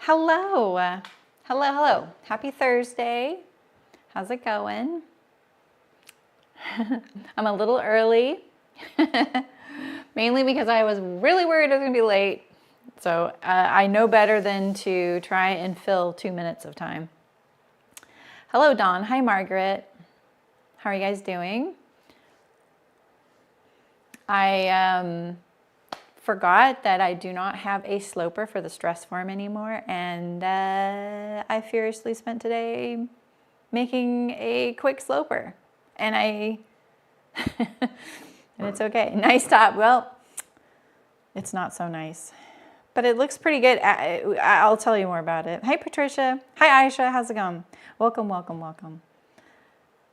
Hello. Hello. Happy Thursday. How's it going? I'm a little early, mainly because I was really worried I was going to be late. So I know better than to try and fill 2 minutes of time. Hello, Dawn. Hi, Margaret. How are you guys doing? I forgot that I do not have a sloper for the stress form anymore, and I furiously spent today making a quick sloper, and and it's okay. Nice top. Well, it's not so nice, but it looks pretty good. I'll tell you more about it. Hi, Patricia. Hi, Aisha. How's it going? Welcome, welcome, welcome.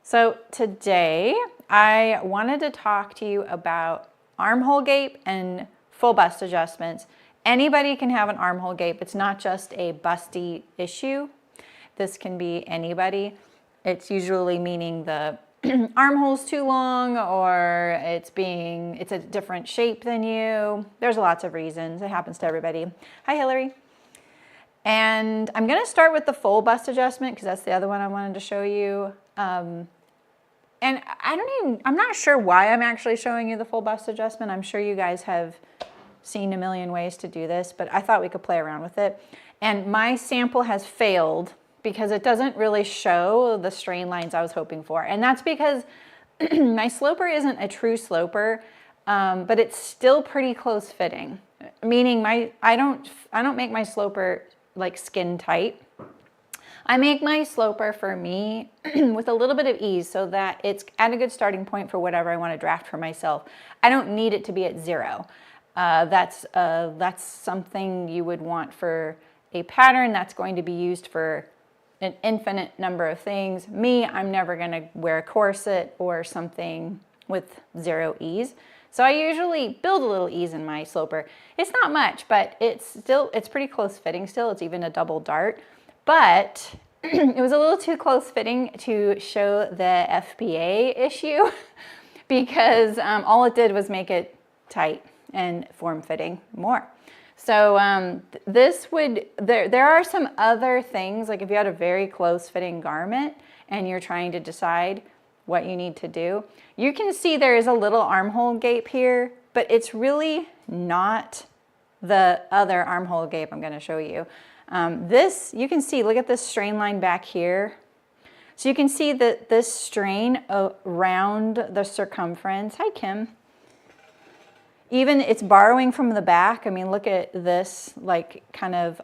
So today I wanted to talk to you about armhole gape and full bust adjustments. Anybody can have an armhole gape. It's not just a busty issue. This can be anybody. It's usually meaning the armhole's too long, or it's a different shape than you. There's lots of reasons. It happens to everybody. Hi, Hillary. And I'm going to start with the full bust adjustment because that's the other one I wanted to show you. And I'm not sure why I'm actually showing you the full bust adjustment. I'm sure you guys have seen a million ways to do this, but I thought we could play around with it. And my sample has failed because it doesn't really show the strain lines I was hoping for. And that's because my sloper isn't a true sloper, but it's still pretty close fitting. Meaning I don't make my sloper like skin tight. I make my sloper for me with a little bit of ease so that it's at a good starting point for whatever I want to draft for myself. I don't need it to be at 0. That's something you would want for a pattern that's going to be used for an infinite number of things. Me, I'm never going to wear a corset or something with 0 ease. So I usually build a little ease in my sloper. It's not much, but it's pretty close fitting still. It's even a double dart. But it was a little too close fitting to show the FBA issue because all it did was make it tight and form fitting more. So there are some other things, like if you had a very close fitting garment and you're trying to decide what you need to do, you can see there is a little armhole gape here, but it's really not the other armhole gape I'm going to show you. This, you can see, look at this strain line back here. So you can see that this strain around the circumference, hi Kim, even it's borrowing from the back. I mean, look at this, like kind of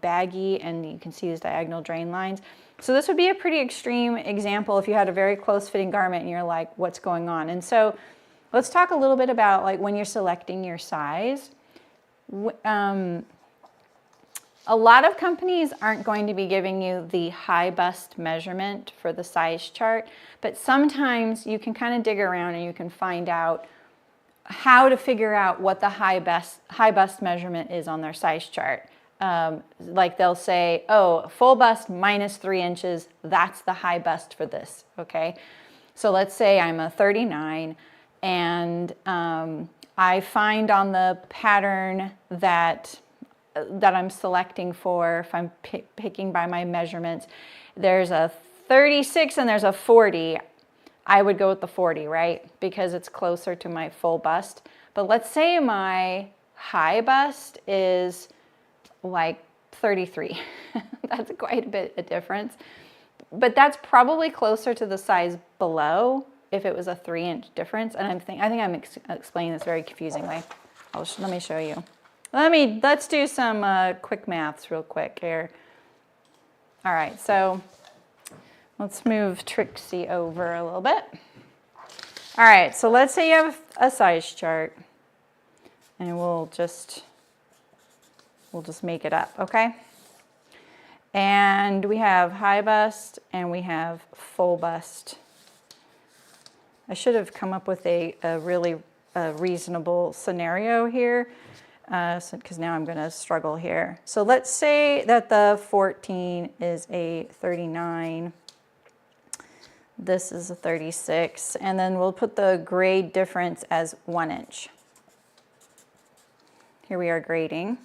baggy, and you can see these diagonal drain lines. So this would be a pretty extreme example if you had a very close fitting garment and you're like, what's going on? And so let's talk a little bit about like when you're selecting your size. A lot of companies aren't going to be giving you the high bust measurement for the size chart, but sometimes you can kind of dig around and you can find out how to figure out what the high bust measurement is on their size chart. Like they'll say, oh, full bust minus 3 inches, that's the high bust for this, okay? So let's say I'm a 39 and I find on the pattern that I'm selecting for, if I'm picking by my measurements, there's a 36 and there's a 40. I would go with the 40, right? Because it's closer to my full bust. But let's say my high bust is like 33. That's quite a bit of difference. But that's probably closer to the size below if it was a 3-inch difference. And I think I'm explaining this very confusingly. Let me show you. Let's do some quick maths real quick here. All right, so let's move Trixie over a little bit. All right, so let's say you have a size chart, and we'll just make it up, okay? And we have high bust and we have full bust. I should have come up with a really reasonable scenario here. Because now I'm going to struggle here. So let's say that the 14 is a 39. This is a 36. And then we'll put the grade difference as 1 inch. Here we are grading.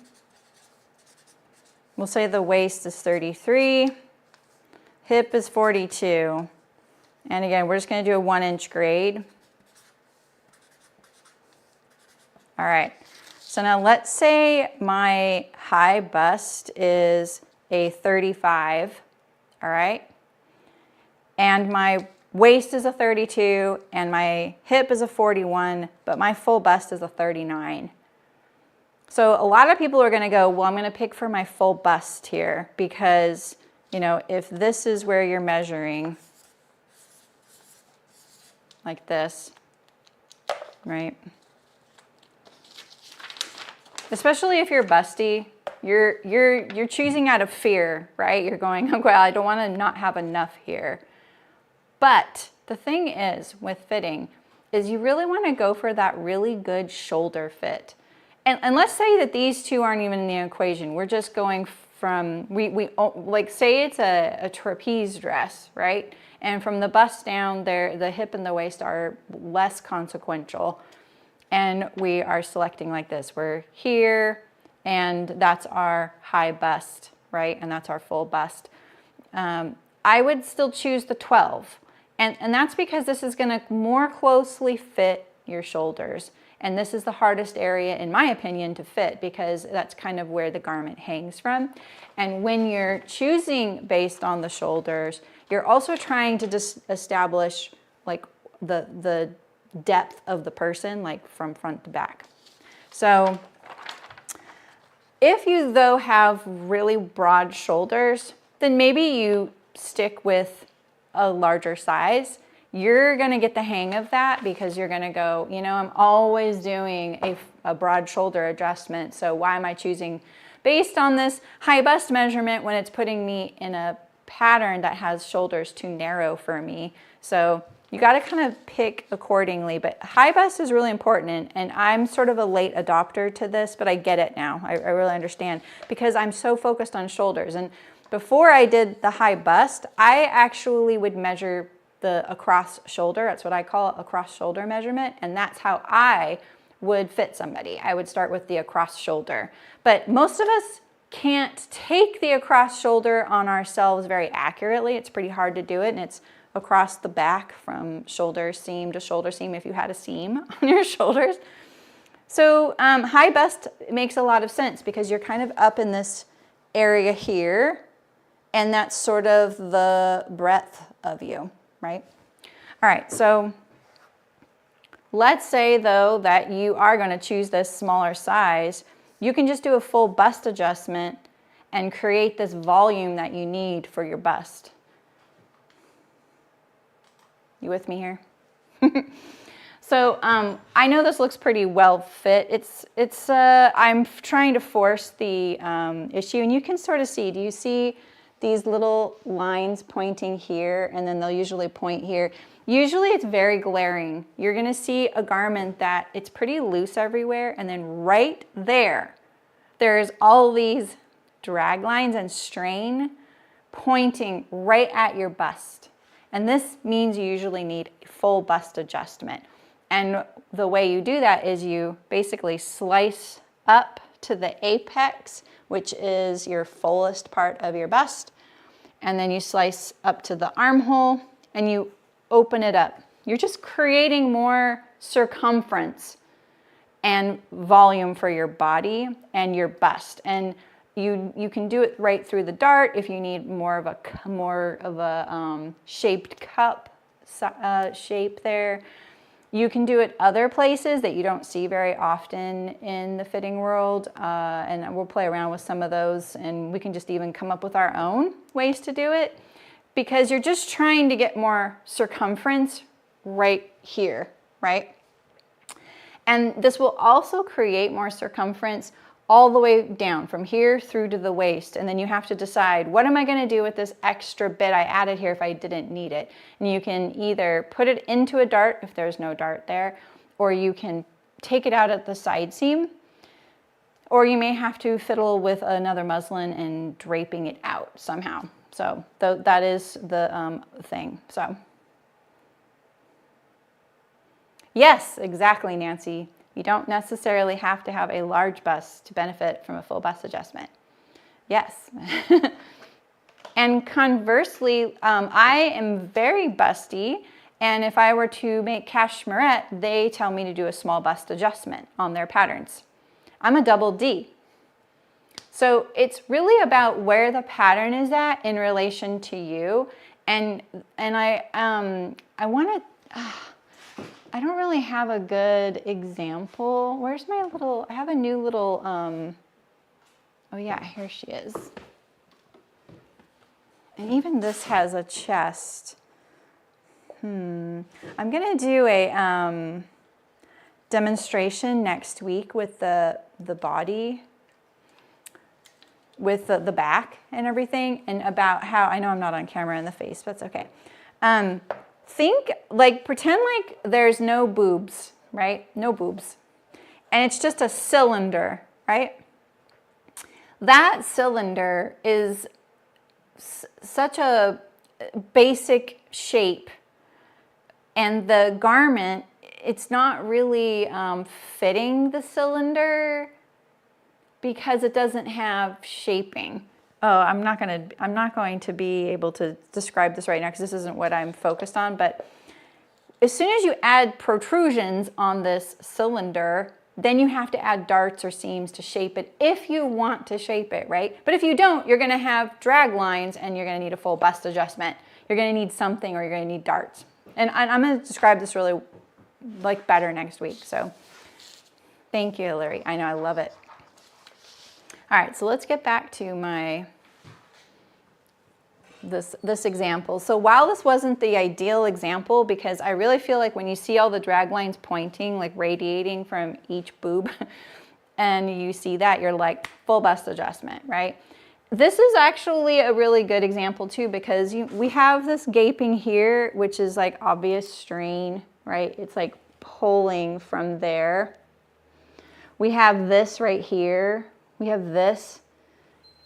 We'll say the waist is 33, hip is 42. And again, we're just going to do a 1-inch grade. All right, so now let's say my high bust is a 35, all right? And my waist is a 32, and my hip is a 41, but my full bust is a 39. So a lot of people are gonna go, well, I'm gonna pick for my full bust here because, you know, if this is where you're measuring, like this, right? Especially if you're busty, you're choosing out of fear, right? You're going, oh, well, I don't wanna not have enough here. But the thing is with fitting is you really wanna go for that really good shoulder fit. And let's say that these two aren't even in the equation. We're just going from, like say it's a trapeze dress, right? And from the bust down there, the hip and the waist are less consequential. And we are selecting like this. We're here, and that's our high bust, right? And that's our full bust. I would still choose the 12. And that's because this is gonna more closely fit your shoulders. And this is the hardest area, in my opinion, to fit because that's kind of where the garment hangs from. And when you're choosing based on the shoulders, you're also trying to just establish like the depth of the person, like from front to back. So if you though have really broad shoulders, then maybe you stick with a larger size. You're gonna get the hang of that because you're gonna go, you know, I'm always doing a broad shoulder adjustment, so why am I choosing based on this high bust measurement when it's putting me in a pattern that has shoulders too narrow for me? So you gotta kind of pick accordingly, but high bust is really important, and I'm sort of a late adopter to this, but I get it now. I really understand because I'm so focused on shoulders. And before I did the high bust, I actually would measure the across shoulder. That's what I call a cross shoulder measurement. And that's how I would fit somebody. I would start with the across shoulder. But most of us can't take the across shoulder on ourselves very accurately. It's pretty hard to do it. And it's across the back from shoulder seam to shoulder seam if you had a seam on your shoulders. So high bust makes a lot of sense because you're kind of up in this area here. And that's sort of the breadth of you. Right? All right, so let's say though that you are going to choose this smaller size. You can just do a full bust adjustment and create this volume that you need for your bust. You with me here? So I know this looks pretty well fit. I'm trying to force the issue, and you can sort of see, do you see these little lines pointing here, and then they'll usually point here. Usually it's very glaring. You're gonna see a garment that it's pretty loose everywhere, and then right there, there's all these drag lines and strain pointing right at your bust. And this means you usually need a full bust adjustment. And the way you do that is you basically slice up to the apex, which is your fullest part of your bust. And then you slice up to the armhole and you open it up. You're just creating more circumference and volume for your body and your bust. And you can do it right through the dart if you need more of a shaped cup shape there. You can do it other places that you don't see very often in the fitting world, and we'll play around with some of those, and we can just even come up with our own ways to do it because you're just trying to get more circumference right here, right? And this will also create more circumference all the way down from here through to the waist. And then you have to decide, what am I gonna do with this extra bit I added here if I didn't need it? And you can either put it into a dart if there's no dart there, or you can take it out at the side seam, or you may have to fiddle with another muslin and draping it out somehow. So that is the thing, so. Yes, exactly, Nancy. You don't necessarily have to have a large bust to benefit from a full bust adjustment. Yes. And conversely, I am very busty, and if I were to make cashmere, they tell me to do a small bust adjustment on their patterns. I'm a double D. So it's really about where the pattern is at in relation to you. And I want to, I don't really have a good example. Where's my little, I have a new little, oh yeah, here she is. And even this has a chest. I'm going to do a demonstration next week with the body, with the back and everything, and about how, I know I'm not on camera in the face, but it's okay. Pretend like there's no boobs, right? No boobs. And it's just a cylinder, right? That cylinder is such a basic shape, and the garment, it's not really fitting the cylinder because it doesn't have shaping. Oh, I'm not going to be able to describe this right now because this isn't what I'm focused on, but as soon as you add protrusions on this cylinder, then you have to add darts or seams to shape it if you want to shape it, right? But if you don't, you're gonna have drag lines and you're gonna need a full bust adjustment. You're gonna need something, or you're gonna need darts. And I'm gonna describe this really better next week. So thank you, Hillary. I know, I love it. All right, so let's get back to this example. So while this wasn't the ideal example, because I really feel like when you see all the drag lines pointing, like radiating from each boob, and you see that, you're like, full bust adjustment, right? This is actually a really good example too, because we have this gaping here, which is like obvious strain, right? It's like pulling from there. We have this right here. We have this.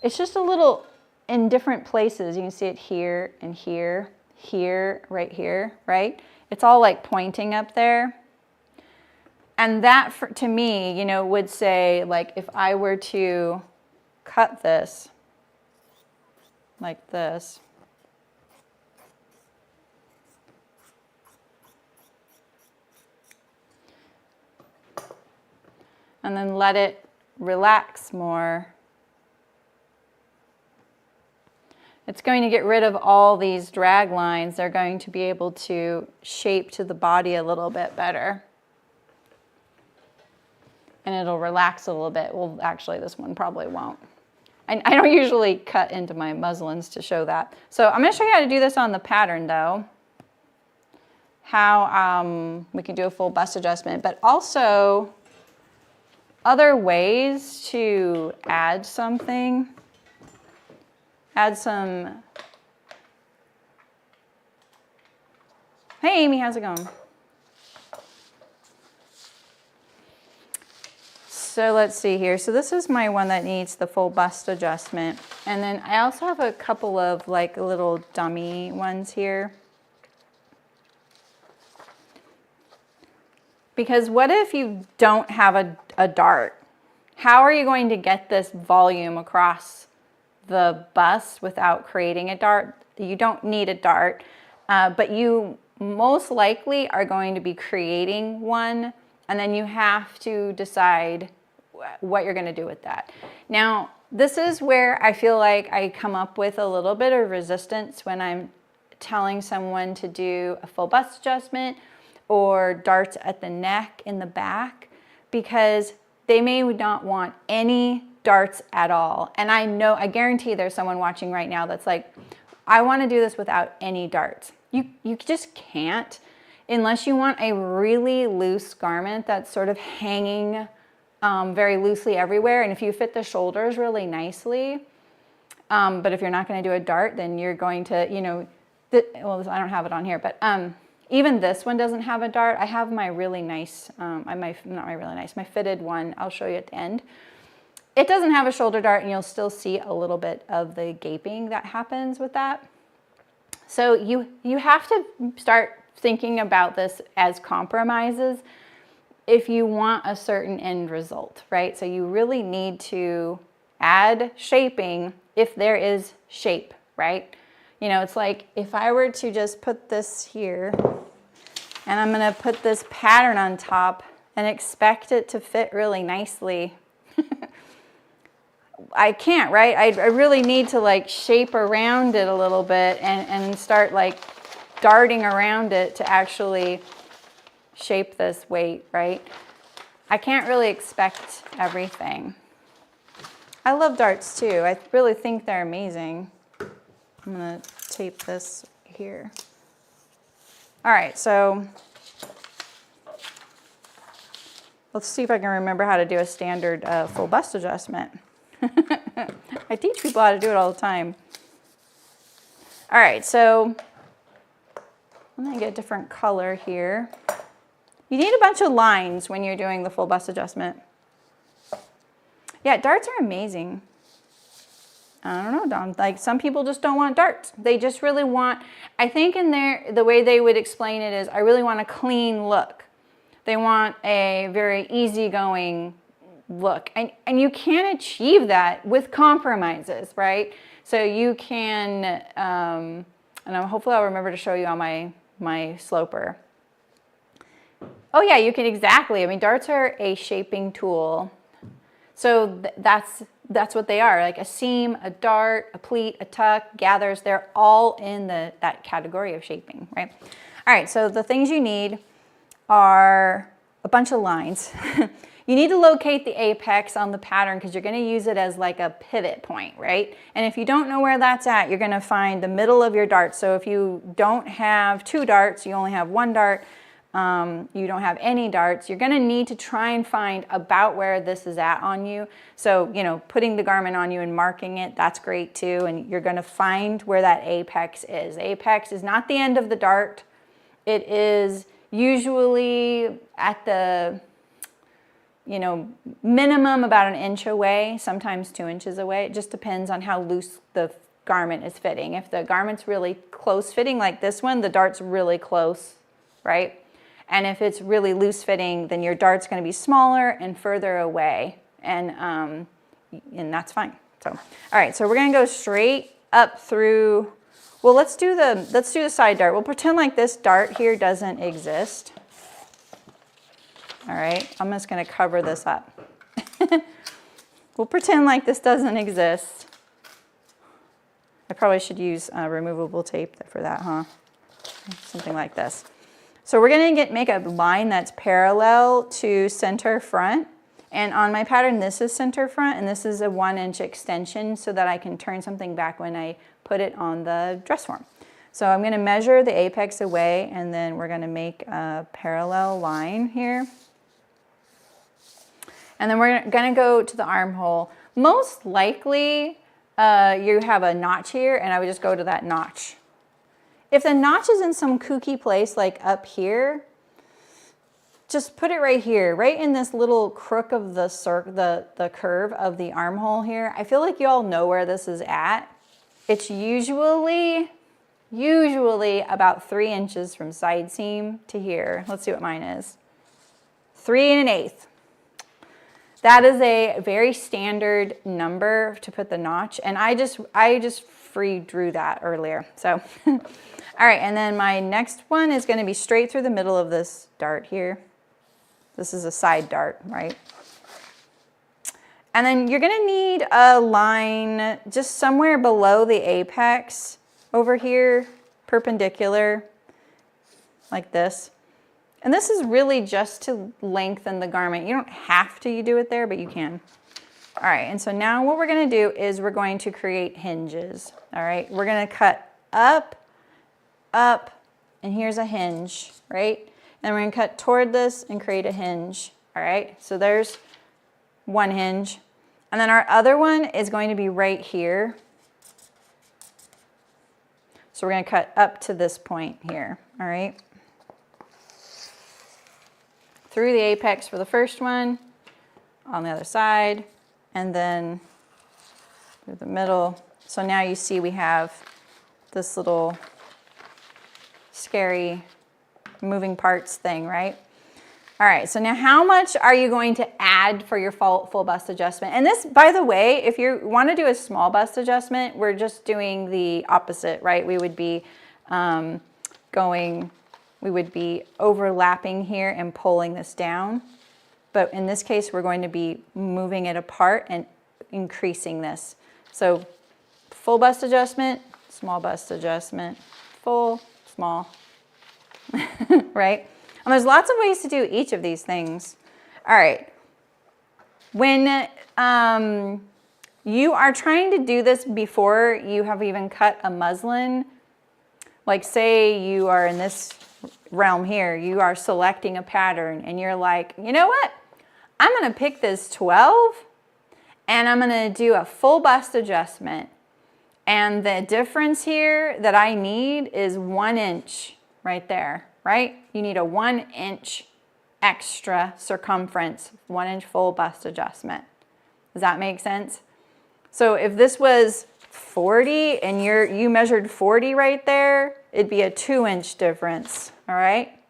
It's just a little in different places. You can see it here and here, here, right here, right? It's all like pointing up there. And that, to me, you know, would say, like, if I were to cut this like this, and then let it relax more, it's going to get rid of all these drag lines. They're going to be able to shape to the body a little bit better. And it'll relax a little bit. Well, actually, this one probably won't. I don't usually cut into my muslins to show that. So I'm going to show you how to do this on the pattern, though. How we can do a full bust adjustment, but also other ways to add something. Add some. Hey, Amy, how's it going? So let's see here. So this is my one that needs the full bust adjustment. And then I also have a couple of like little dummy ones here. Because what if you don't have a dart? How are you going to get this volume across the bust without creating a dart? You don't need a dart, but you most likely are going to be creating one, and then you have to decide what you're going to do with that. Now, this is where I feel like I come up with a little bit of resistance when I'm telling someone to do a full bust adjustment or darts at the neck in the back, because they may not want any darts at all. And I guarantee there's someone watching right now that's like, I want to do this without any darts. You just can't, unless you want a really loose garment that's sort of hanging very loosely everywhere. And if you fit the shoulders really nicely, but if you're not going to do a dart, then you're going to, you know, well, I don't have it on here, but even this one doesn't have a dart. I have my really nice, my fitted one. I'll show you at the end. It doesn't have a shoulder dart, and you'll still see a little bit of the gaping that happens with that. So you have to start thinking about this as compromises if you want a certain end result, right? So you really need to add shaping if there is shape, right? You know, it's like if I were to just put this here and I'm gonna put this pattern on top and expect it to fit really nicely, I can't, right? I really need to like shape around it a little bit and start like darting around it to actually shape this weight, right? I can't really expect everything. I love darts too. I really think they're amazing. I'm gonna tape this here. All right, so let's see if I can remember how to do a standard full bust adjustment. I teach people how to do it all the time. All right, so I'm gonna get a different color here. You need a bunch of lines when you're doing the full bust adjustment. Yeah, darts are amazing. I don't know, Don. Like some people just don't want darts. They just really want, I think in the way they would explain it is, I really want a clean look. They want a very easygoing look. And you can achieve that with compromises, right? So you can, and hopefully I'll remember to show you on my sloper. Oh yeah, you can exactly. I mean, darts are a shaping tool. So that's what they are, like a seam, a dart, a pleat, a tuck, gathers, they're all in that category of shaping, right? All right, so the things you need are a bunch of lines. You need to locate the apex on the pattern because you're going to use it as like a pivot point, right? And if you don't know where that's at, you're going to find the middle of your dart. So if you don't have 2 darts, you only have 1 dart, you don't have any darts, you're going to need to try and find about where this is at on you. So, you know, putting the garment on you and marking it, that's great too. And you're going to find where that apex is. The apex is not the end of the dart. It is usually at the, you know, minimum about 1 inch away, sometimes 2 inches away. It just depends on how loose the garment is fitting. If the garment's really close fitting like this one, the dart's really close, right? And if it's really loose fitting, then your dart's going to be smaller and further away, and that's fine. So, all right, so we're going to go straight up through. Well, let's do the side dart. We'll pretend like this dart here doesn't exist. All right, I'm just going to cover this up. We'll pretend like this doesn't exist. I probably should use removable tape for that, huh? Something like this. So we're going to make a line that's parallel to center front. And on my pattern, this is center front, and this is a 1 inch extension so that I can turn something back when I put it on the dress form. So I'm going to measure the apex away, and then we're going to make a parallel line here. And then we're going to go to the armhole. Most likely, you have a notch here, and I would just go to that notch. If the notch is in some kooky place like up here, just put it right here, right in this little crook of the curve of the armhole here. I feel like you all know where this is at. It's usually about 3 inches from side seam to here. Let's see what mine is. 3 1/8. That is a very standard number to put the notch, and I just free drew that earlier. So, all right, and then my next one is going to be straight through the middle of this dart here. This is a side dart, right? And then you're going to need a line just somewhere below the apex over here, perpendicular, like this. And this is really just to lengthen the garment. You don't have to do it there, but you can. All right, and so now what we're going to do is we're going to create hinges. All right, we're going to cut up, and here's a hinge, right? And we're going to cut toward this and create a hinge. All right, so there's one hinge. And then our other one is going to be right here. So we're going to cut up to this point here, all right? Through the apex for the first one, on the other side, and then through the middle. So now you see we have this little scary moving parts thing, right? All right, so now how much are you going to add for your full bust adjustment? And this, by the way, if you want to do a small bust adjustment, we're just doing the opposite, right? We would be we would be overlapping here and pulling this down. But in this case, we're going to be moving it apart and increasing this. So full bust adjustment, small bust adjustment, full, small, right? And there's lots of ways to do each of these things. All right. When you are trying to do this before you have even cut a muslin, like say you are in this realm here, you are selecting a pattern and you're like, you know what? I'm going to pick this 12 and I'm going to do a full bust adjustment. And the difference here that I need is 1 inch right there. Right? You need a 1 inch extra circumference, 1 inch full bust adjustment. Does that make sense? So if this was 40 and you measured 40 right there, it'd be a 2 inch difference, all right?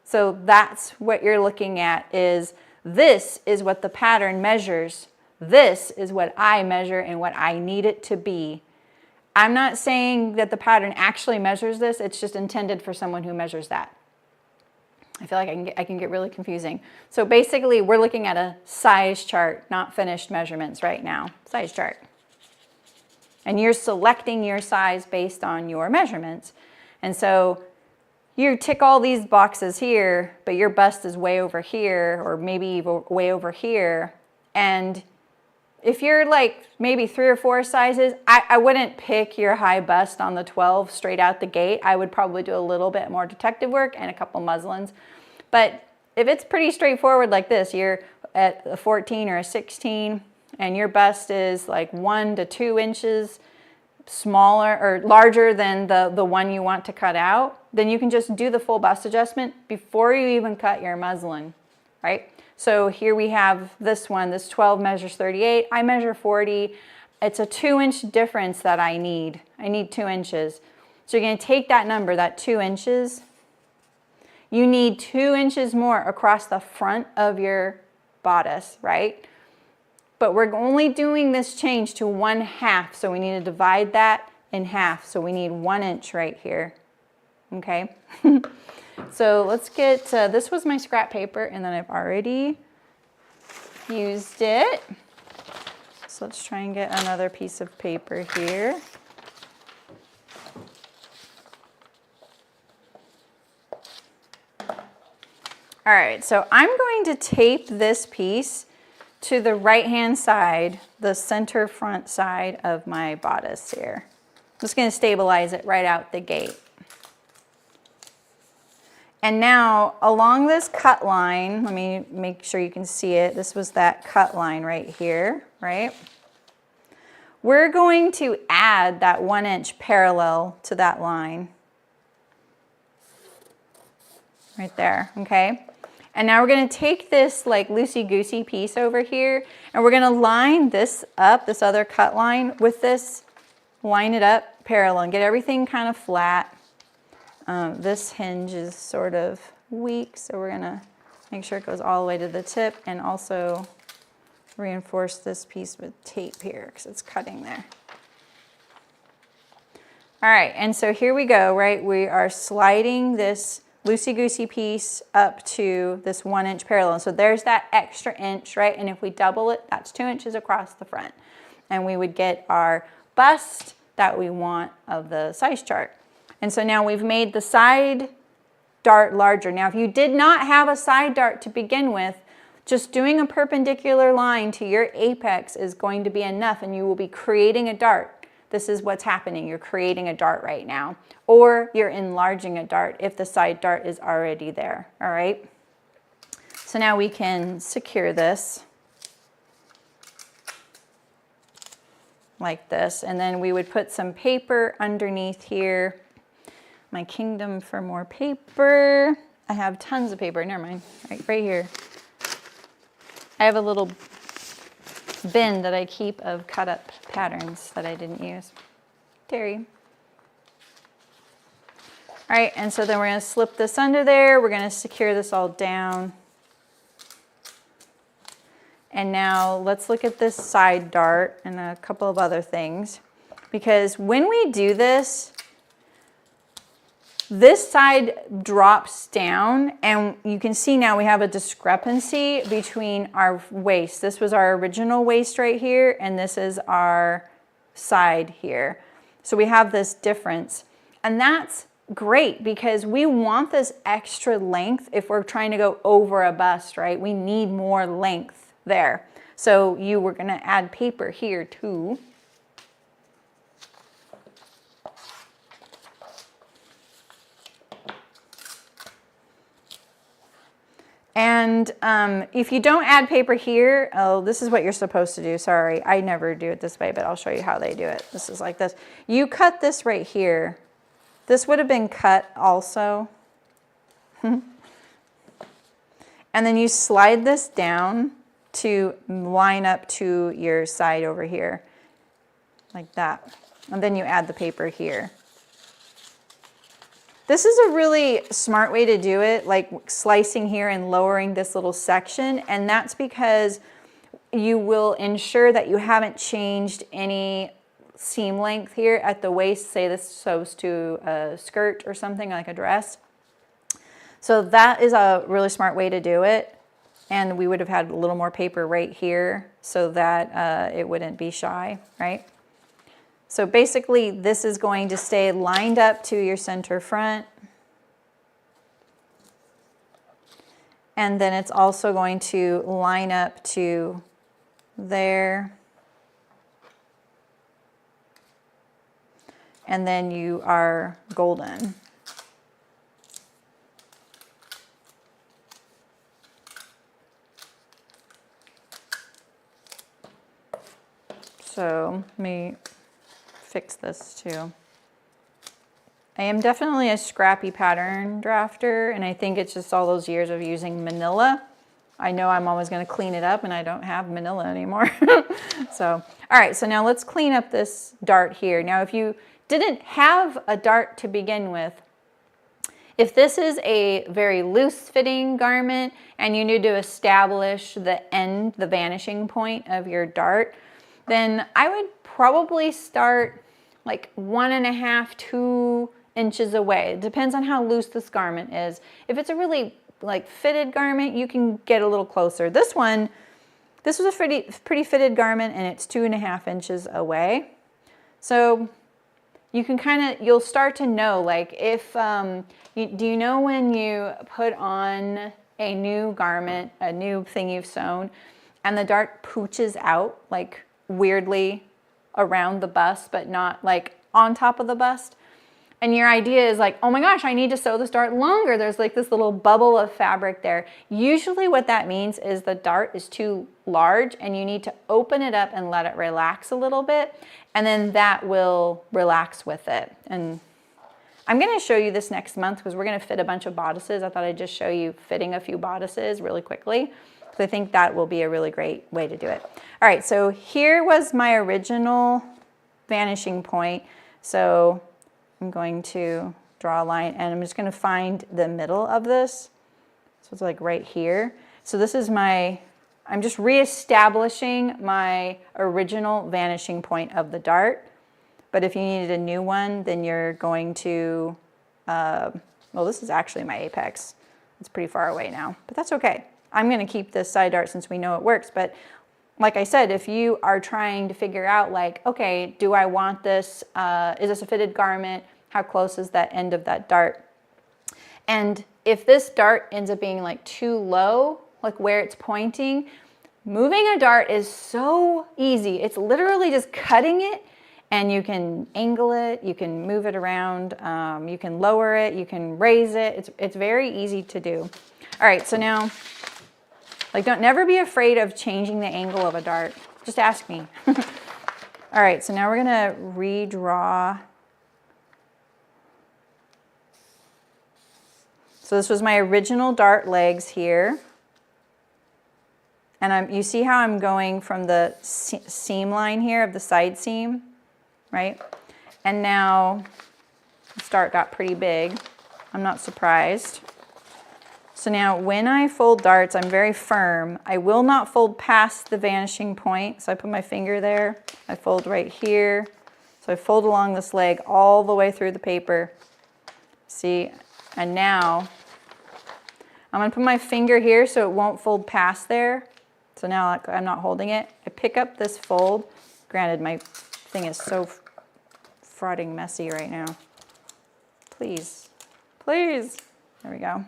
So that's what you're looking at is this is what the pattern measures. This is what I measure and what I need it to be. I'm not saying that the pattern actually measures this. It's just intended for someone who measures that. I feel like I can get really confusing. So basically, we're looking at a size chart, not finished measurements right now. Size chart. And you're selecting your size based on your measurements. And so you tick all these boxes here, but your bust is way over here, or maybe way over here. And if you're like maybe 3 or 4 sizes, I wouldn't pick your high bust on the 12 straight out the gate. I would probably do a little bit more detective work and a couple muslins. But if it's pretty straightforward like this, you're at a 14 or a 16 and your bust is like 1 to 2 inches smaller or larger than the one you want to cut out, then you can just do the full bust adjustment before you even cut your muslin, right? So here we have this one, this 12 measures 38, I measure 40. It's a 2 inch difference that I need. I need 2 inches. So you're gonna take that number, that 2 inches. You need 2 inches more across the front of your bodice, right? But we're only doing this change to 1/2. So we need to divide that in half. So we need 1 inch right here, okay? So let's get, this was my scrap paper and then I've already used it. So let's try and get another piece of paper here. All right, so I'm going to tape this piece to the right-hand side, the center front side of my bodice here. I'm just going to stabilize it right out the gate. And now along this cut line, let me make sure you can see it. This was that cut line right here, right? We're going to add that 1 inch parallel to that line. Right there, okay? And now we're gonna take this like loosey-goosey piece over here and we're gonna line this up, this other cut line with this, line it up parallel and get everything kind of flat. This hinge is sort of weak, so we're gonna make sure it goes all the way to the tip and also reinforce this piece with tape here because it's cutting there. All right, and so here we go, right? We are sliding this loosey-goosey piece up to this 1 inch parallel. So there's that extra inch, right? And if we double it, that's 2 inches across the front. And we would get our bust that we want of the size chart. And so now we've made the side dart larger. Now, if you did not have a side dart to begin with, just doing a perpendicular line to your apex is going to be enough and you will be creating a dart. This is what's happening. You're creating a dart right now. Or you're enlarging a dart if the side dart is already there, all right? So now we can secure this like this. And then we would put some paper underneath here. My kingdom for more paper. I have tons of paper, never mind, right here. I have a little bin that I keep of cut up patterns that I didn't use. Terry. All right, and so then we're going to slip this under there. We're going to secure this all down. And now let's look at this side dart and a couple of other things. Because when we do this, this side drops down, and you can see now we have a discrepancy between our waist. This was our original waist right here, and this is our side here. So we have this difference, and that's great because we want this extra length if we're trying to go over a bust, right? We need more length there. So you were going to add paper here too. And if you don't add paper here, oh, this is what you're supposed to do. Sorry, I never do it this way, but I'll show you how they do it. This is like this. You cut this right here. This would have been cut also. And then you slide this down to line up to your side over here, like that. And then you add the paper here. This is a really smart way to do it, like slicing here and lowering this little section. And that's because you will ensure that you haven't changed any seam length here at the waist. Say this sews to a skirt or something like a dress. So that is a really smart way to do it. And we would have had a little more paper right here so that it wouldn't be shy, right? So basically this is going to stay lined up to your center front. And then it's also going to line up to there. And then you are golden. So let me fix this too. I am definitely a scrappy pattern drafter, and I think it's just all those years of using manila. I know I'm always going to clean it up, and I don't have manila anymore. So, all right, so now let's clean up this dart here. Now, if you didn't have a dart to begin with, if this is a very loose fitting garment and you need to establish the end, the vanishing point of your dart, then I would probably start like 1.5, 2 inches away. It depends on how loose this garment is. If it's a really like fitted garment, you can get a little closer. This one, this was a pretty fitted garment, and it's 2.5 inches away. So you can you'll start to know, like if, do you know when you put on a new garment, a new thing you've sewn, and the dart pooches out like weirdly around the bust, but not like on top of the bust? And your idea is like, oh my gosh, I need to sew this dart longer. There's like this little bubble of fabric there. Usually what that means is the dart is too large and you need to open it up and let it relax a little bit. And then that will relax with it. And I'm gonna show you this next month because we're gonna fit a bunch of bodices. I thought I'd just show you fitting a few bodices really quickly. So I think that will be a really great way to do it. All right, so here was my original vanishing point. So I'm going to draw a line, and I'm just going to find the middle of this. So it's like right here. So this is I'm just reestablishing my original vanishing point of the dart. But if you needed a new one, then you're going to, well, this is actually my apex. It's pretty far away now, but that's okay. I'm going to keep this side dart since we know it works. But like I said, if you are trying to figure out like, okay, do I want this, is this a fitted garment? How close is that end of that dart? And if this dart ends up being like too low, like where it's pointing, moving a dart is so easy. It's literally just cutting it, and you can angle it, you can move it around, you can lower it, you can raise it. It's very easy to do. All right, so now, like, never be afraid of changing the angle of a dart. Just ask me. All right, so now we're gonna redraw. So this was my original dart legs here. And you see how I'm going from the seam line here of the side seam, right? And now this dart got pretty big. I'm not surprised. So now when I fold darts, I'm very firm. I will not fold past the vanishing point. So I put my finger there. I fold right here. So I fold along this leg all the way through the paper. See, and now I'm gonna put my finger here so it won't fold past there. So now I'm not holding it. I pick up this fold. Granted, my thing is so frauding messy right now. Please, please. There we go.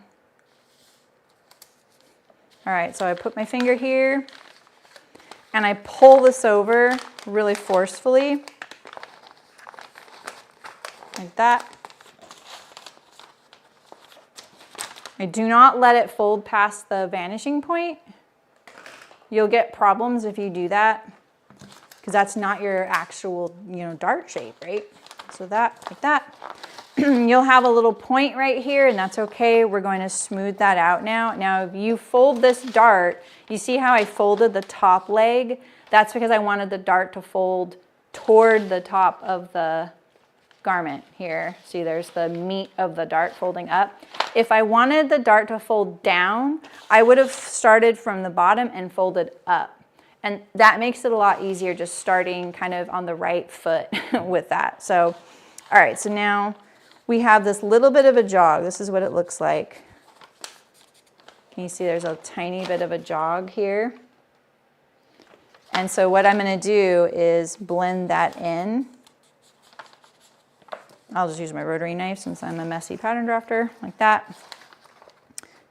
All right, so I put my finger here and I pull this over really forcefully, like that. I do not let it fold past the vanishing point. You'll get problems if you do that because that's not your actual, dart shape, right? So that, like that. You'll have a little point right here, and that's okay. We're going to smooth that out now. Now, if you fold this dart, you see how I folded the top leg? That's because I wanted the dart to fold toward the top of the garment here. See, there's the meat of the dart folding up. If I wanted the dart to fold down, I would have started from the bottom and folded up. And that makes it a lot easier just starting kind of on the right foot with that. So, all right, so now we have this little bit of a jog. This is what it looks like. Can you see there's a tiny bit of a jog here? And so what I'm going to do is blend that in. I'll just use my rotary knife since I'm a messy pattern drafter, like that.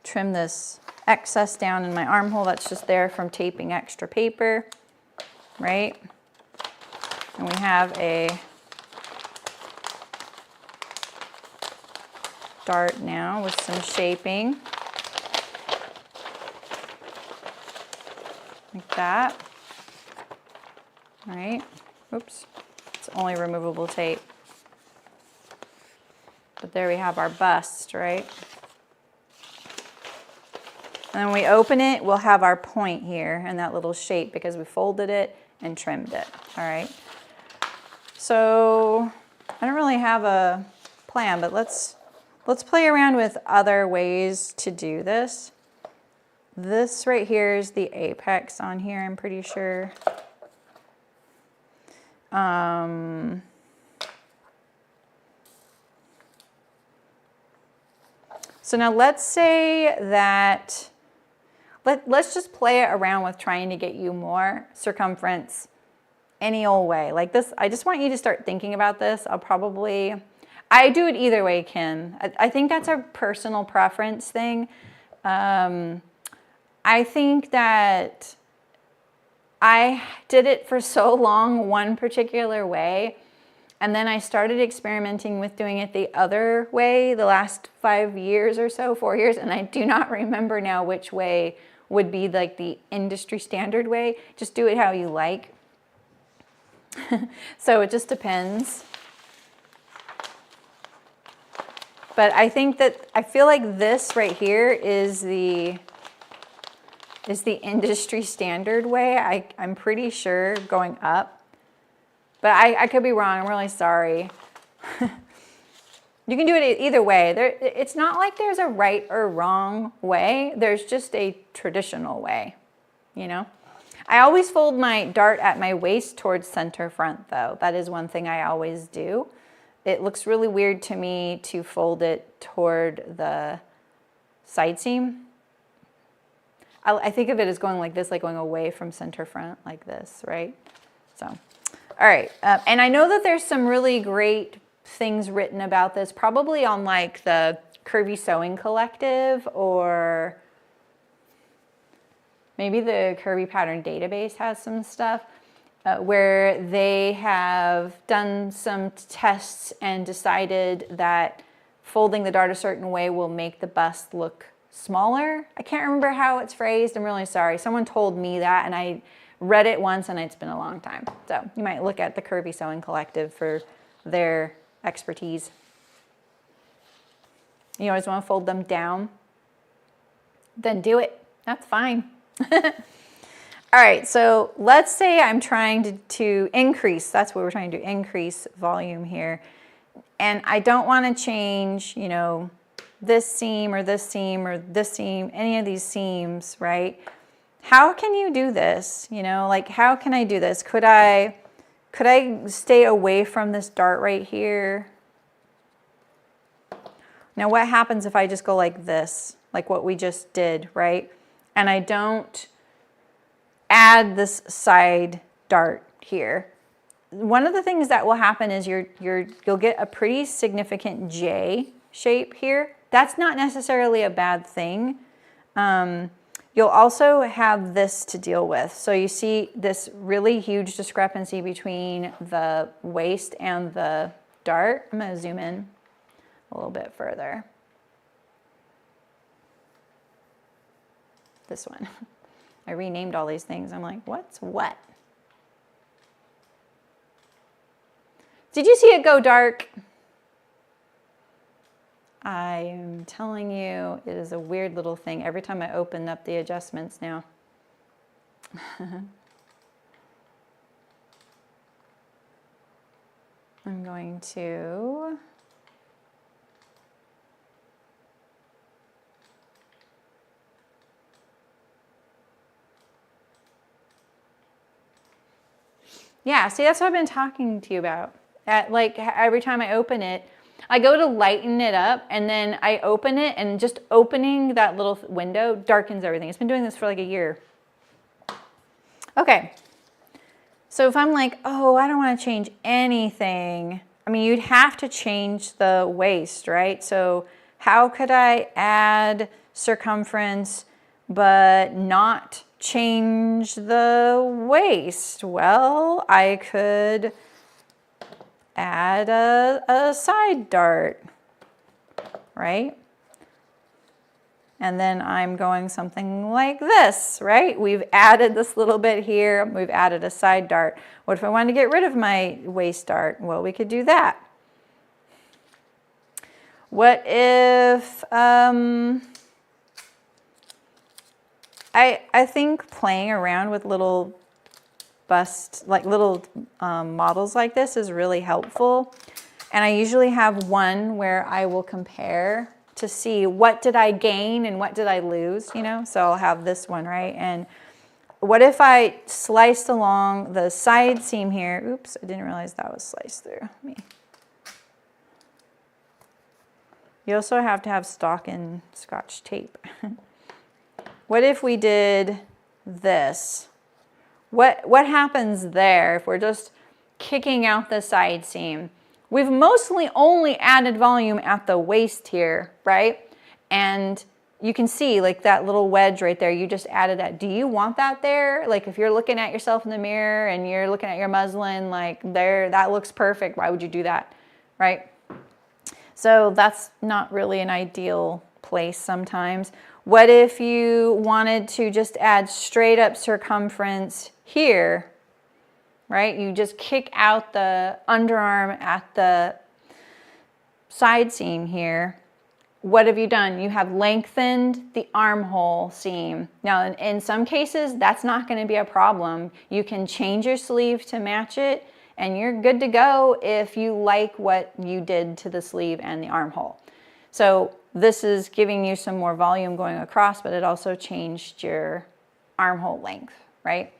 Trim this excess down in my armhole that's just there from taping extra paper, right? And we have a dart now with some shaping, like that. All right, oops, it's only removable tape. But there we have our bust, right? And when we open it, we'll have our point here and that little shape because we folded it and trimmed it, all right? So I don't really have a plan, but let's play around with other ways to do this. This right here is the apex on here, I'm pretty sure. So now let's say that, let's just play around with trying to get you more circumference any old way. Like this, I just want you to start thinking about this. I do it either way, Kim. I think that's a personal preference thing. I think that I did it for so long one particular way, and then I started experimenting with doing it the other way the last 5 years or so, 4 years, and I do not remember now which way would be like the industry standard way. Just do it how you like. So it just depends. But I think that, I feel like this right here is the industry standard way. I'm pretty sure going up. But I could be wrong. I'm really sorry. You can do it either way. It's not like there's a right or wrong way. There's just a traditional way, you know? I always fold my dart at my waist towards center front, though. That is one thing I always do. It looks really weird to me to fold it toward the side seam. I think of it as going like this, like going away from center front, like this, right? So, all right. And I know that there's some really great things written about this, probably on like the Curvy Sewing Collective, or maybe the Curvy Pattern Database has some stuff where they have done some tests and decided that folding the dart a certain way will make the bust look smaller. I can't remember how it's phrased. I'm really sorry. Someone told me that, and I read it once, and it's been a long time. So you might look at the Curvy Sewing Collective for their expertise. You always want to fold them down. Then do it. That's fine. All right, so let's say I'm trying to increase, that's what we're trying to do, increase volume here. And I don't want to change, you know, this seam or this seam or this seam, any of these seams, right? How can you do this? You know, like how can I do this? Could I stay away from this dart right here? Now what happens if I just go like this, like what we just did, right? And I don't add this side dart here. One of the things that will happen is you'll get a pretty significant J shape here. That's not necessarily a bad thing. You'll also have this to deal with. So you see this really huge discrepancy between the waist and the dart. I'm going to zoom in a little bit further. This one. I renamed all these things. I'm like, what's what? Did you see it go dark? I am telling you, it is a weird little thing every time I open up the adjustments now. I'm going to yeah, see, that's what I've been talking to you about. Like every time I open it, I go to lighten it up and then I open it, and just opening that little window darkens everything. It's been doing this for like a year. Okay. So if I'm like, oh, I don't want to change anything. I mean, you'd have to change the waist, right? So how could I add circumference but not change the waist? Well, I could add a side dart, right? And then I'm going something like this, right? We've added this little bit here. We've added a side dart. What if I wanted to get rid of my waist dart? Well, we could do that. What if, I think playing around with little bust, like little models like this is really helpful. And I usually have one where I will compare to see what did I gain and what did I lose, you know? So I'll have this one, right? And what if I sliced along the side seam here? Oops, I didn't realize that was sliced through me. You also have to have stock and Scotch tape. What if we did this? What happens there if we're just kicking out the side seam? We've mostly only added volume at the waist here, right? And you can see like that little wedge right there, you just added that. Do you want that there? Like if you're looking at yourself in the mirror and you're looking at your muslin, like there, that looks perfect. Why would you do that, right? So that's not really an ideal place sometimes. What if you wanted to just add straight up circumference here, right? You just kick out the underarm at the side seam here. What have you done? You have lengthened the armhole seam. Now, in some cases, that's not going to be a problem. You can change your sleeve to match it, and you're good to go if you like what you did to the sleeve and the armhole. So this is giving you some more volume going across, but it also changed your armhole length, right?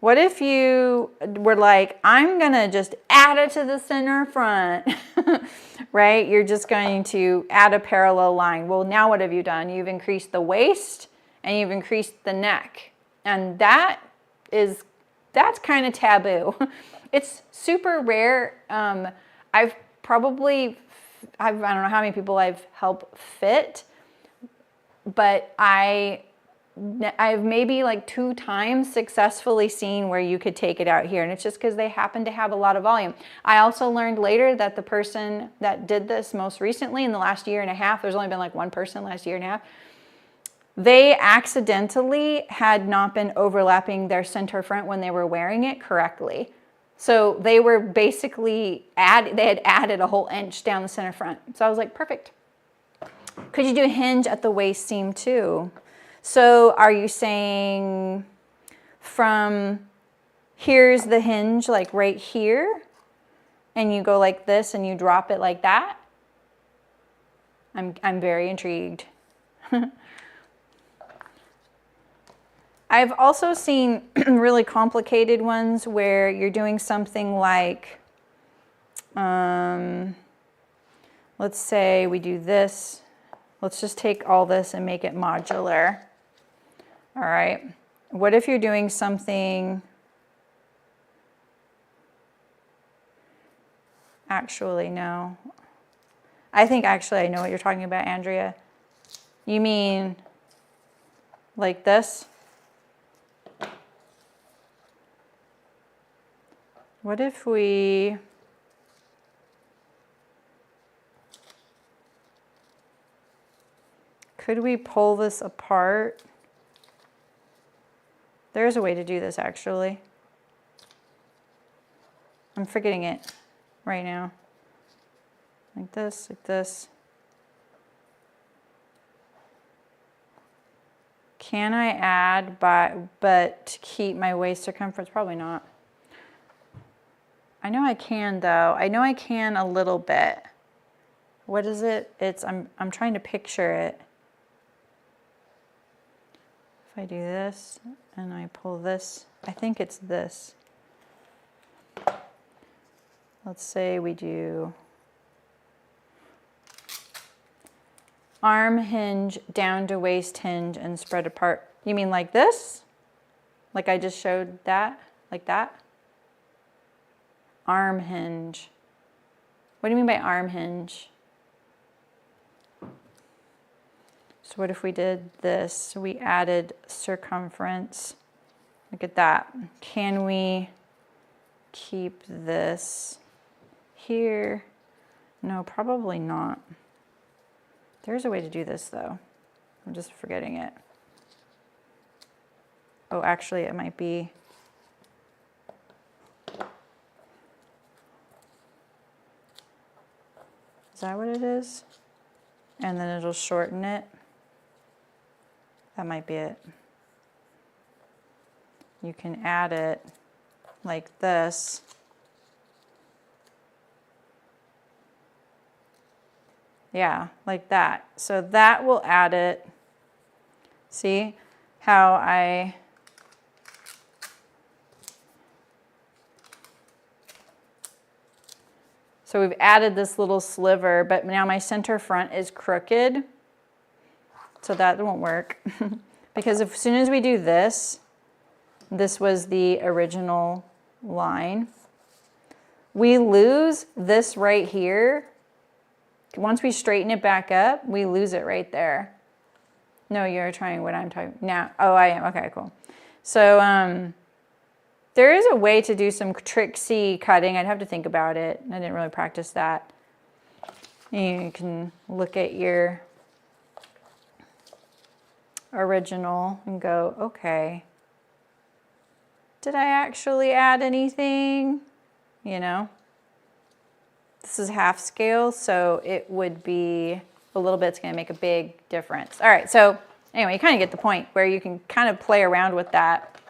What if you were like, I'm gonna just add it to the center front, right? You're just going to add a parallel line. Well, now what have you done? You've increased the waist and you've increased the neck. And that's kind of taboo. It's super rare. I don't know how many people I've helped fit, but I've maybe like 2 times successfully seen where you could take it out here, and it's just because they happen to have a lot of volume. I also learned later that the person that did this most recently in the last year and a half, there's only been like one person last year and a half, they accidentally had not been overlapping their center front when they were wearing it correctly. So they were basically they had added a whole inch down the center front. So I was like, perfect. Could you do a hinge at the waist seam too? So are you saying from here's the hinge, like right here, and you go like this and you drop it like that? I'm very intrigued. I've also seen really complicated ones where you're doing something like, let's say we do this. Let's just take all this and make it modular. All right. What if you're doing something, actually, no. I think actually I know what you're talking about, Andrea. You mean like this? What if we, could we pull this apart? There's a way to do this actually. I'm forgetting it right now. Like this, like this. Can I add but to keep my waist circumference? Probably not. I know I can though. I know I can a little bit. What is it? It's, I'm trying to picture it. If I do this and I pull this, I think it's this. Let's say we do arm hinge down to waist hinge and spread apart. You mean like this? Like I just showed that? Like that? Arm hinge. What do you mean by arm hinge? So what if we did this? We added circumference. Look at that. Can we keep this here? No, probably not. There's a way to do this though. I'm just forgetting it. Oh, actually it might be. Is that what it is? And then it'll shorten it. That might be it. You can add it like this. Yeah, like that. So that will add it. See how I, so we've added this little sliver, but now my center front is crooked. So that won't work. Because as soon as we do this, this was the original line. We lose this right here. Once we straighten it back up, we lose it right there. No, you're trying what I'm talking now. Oh, I am. Okay, cool. So there is a way to do some tricksy cutting. I'd have to think about it. I didn't really practice that. You can look at your original and go, okay, did I actually add anything? You know? This is half scale, so it would be a little bit's gonna make a big difference. All right, so anyway, you kind of get the point where you can kind of play around with that.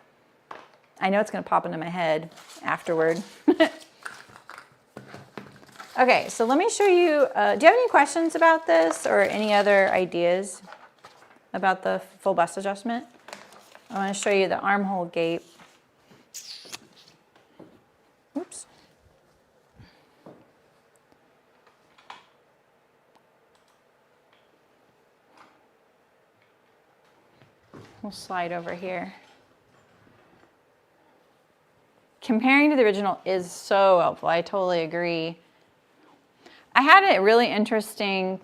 I know it's gonna pop into my head afterward. Okay, so let me show you, do you have any questions about this or any other ideas about the full bust adjustment? I wanna show you the armhole gape. Oops. We'll slide over here. Comparing to the original is so helpful. I totally agree. I had a really interesting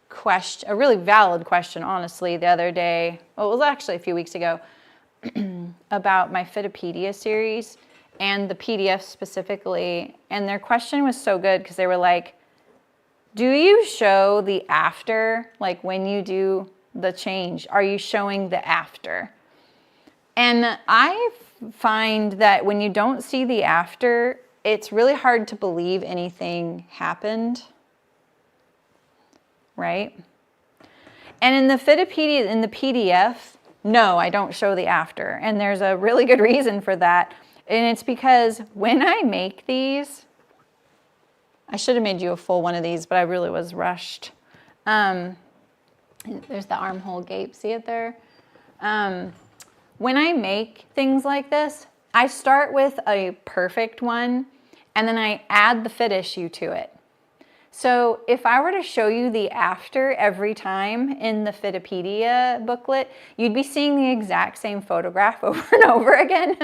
question, a really valid question, honestly, the other day. Well, it was actually a few weeks ago about my Fitopedia series and the PDF specifically. And their question was so good because they were like, do you show the after, like when you do the change, are you showing the after? And I find that when you don't see the after, it's really hard to believe anything happened, right? And in the Fitopedia, in the PDF, no, I don't show the after. And there's a really good reason for that. And it's because when I make these, I should have made you a full one of these, but I really was rushed. There's the armhole gape, see it there? When I make things like this, I start with a perfect one, and then I add the fit issue to it. So if I were to show you the after every time in the Fittopedia booklet, you'd be seeing the exact same photograph over and over again,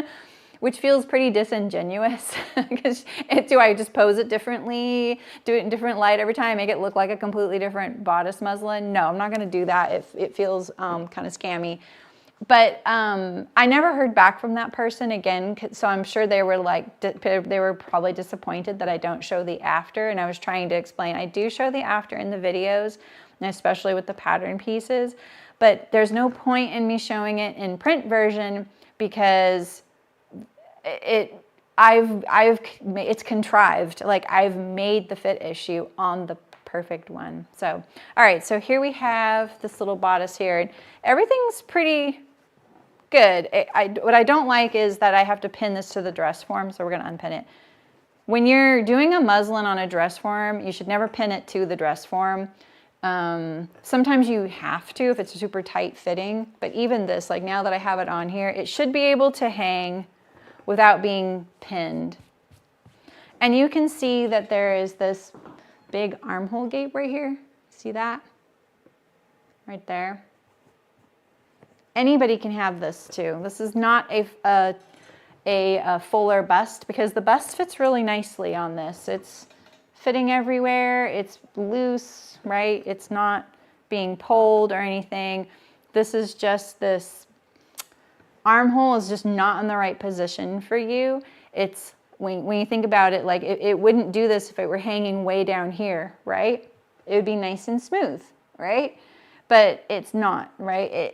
which feels pretty disingenuous. Because do I just pose it differently, do it in different light every time, make it look like a completely different bodice muslin? No, I'm not gonna do that. It feels kind of scammy. But I never heard back from that person again, so I'm sure they were like, they were probably disappointed that I don't show the after, and I was trying to explain, I do show the after in the videos, and especially with the pattern pieces, but there's no point in me showing it in print version because it's contrived. Like, I've made the fit issue on the perfect one. So, all right, so here we have this little bodice here, and everything's pretty good. What I don't like is that I have to pin this to the dress form, so we're gonna unpin it. When you're doing a muslin on a dress form, you should never pin it to the dress form. Sometimes you have to if it's super tight fitting, but even this, like now that I have it on here, it should be able to hang without being pinned. And you can see that there is this big armhole gape right here. See that? Right there. Anybody can have this too. This is not a fuller bust because the bust fits really nicely on this. It's fitting everywhere. It's loose, right? It's not being pulled or anything. This is just this armhole is just not in the right position for you. It's when you think about it, like it wouldn't do this if it were hanging way down here, right? It would be nice and smooth, right? But it's not, right?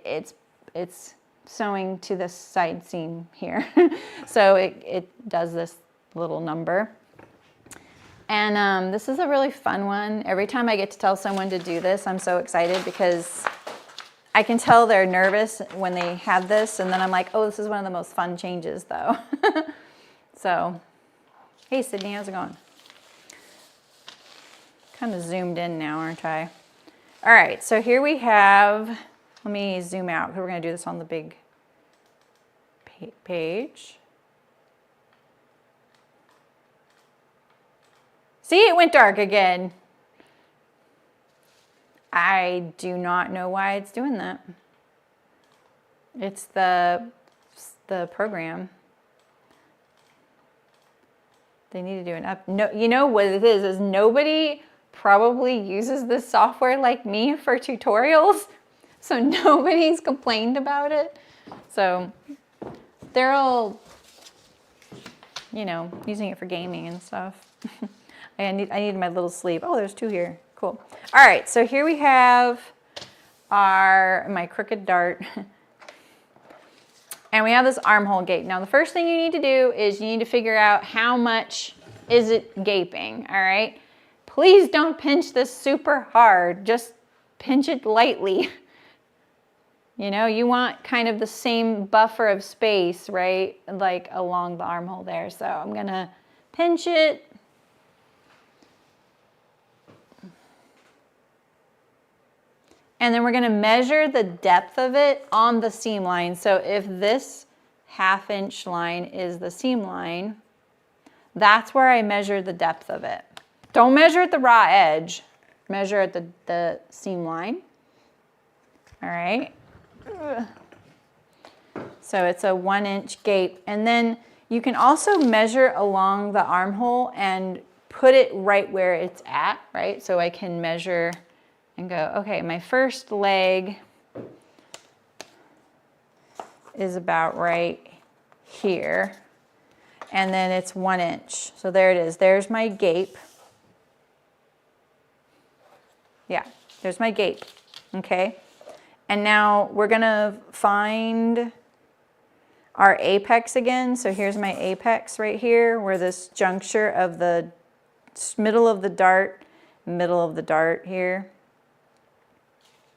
It's sewing to this side seam here. So it does this little number. And this is a really fun one. Every time I get to tell someone to do this, I'm so excited because I can tell they're nervous when they have this, and then I'm like, oh, this is one of the most fun changes though. So, hey Sydney, how's it going? Kind of zoomed in now, aren't I? All right, so here we have, let me zoom out because we're gonna do this on the big page. See, it went dark again. I do not know why it's doing that. It's the program. They need to do an up. No, you know what it is nobody probably uses this software like me for tutorials. So nobody's complained about it. So they're all, you know, using it for gaming and stuff. I need my little sleeve. Oh, there's two here. Cool. All right, so here we have my crooked dart. And we have this armhole gape. Now, the first thing you need to do is you need to figure out how much is it gaping, all right? Please don't pinch this super hard. Just pinch it lightly. You know, you want kind of the same buffer of space, right? Like along the armhole there. So I'm gonna pinch it. And then we're gonna measure the depth of it on the seam line. So if this 1/2 inch line is the seam line, that's where I measure the depth of it. Don't measure at the raw edge, measure at the seam line. All right. So it's a 1 inch gape. And then you can also measure along the armhole and put it right where it's at, right? So I can measure and go, okay, my first leg is about right here. And then it's 1 inch. So there it is. There's my gape. Yeah, there's my gape, okay? And now we're gonna find our apex again. So here's my apex right here, where this juncture of the middle of the dart here.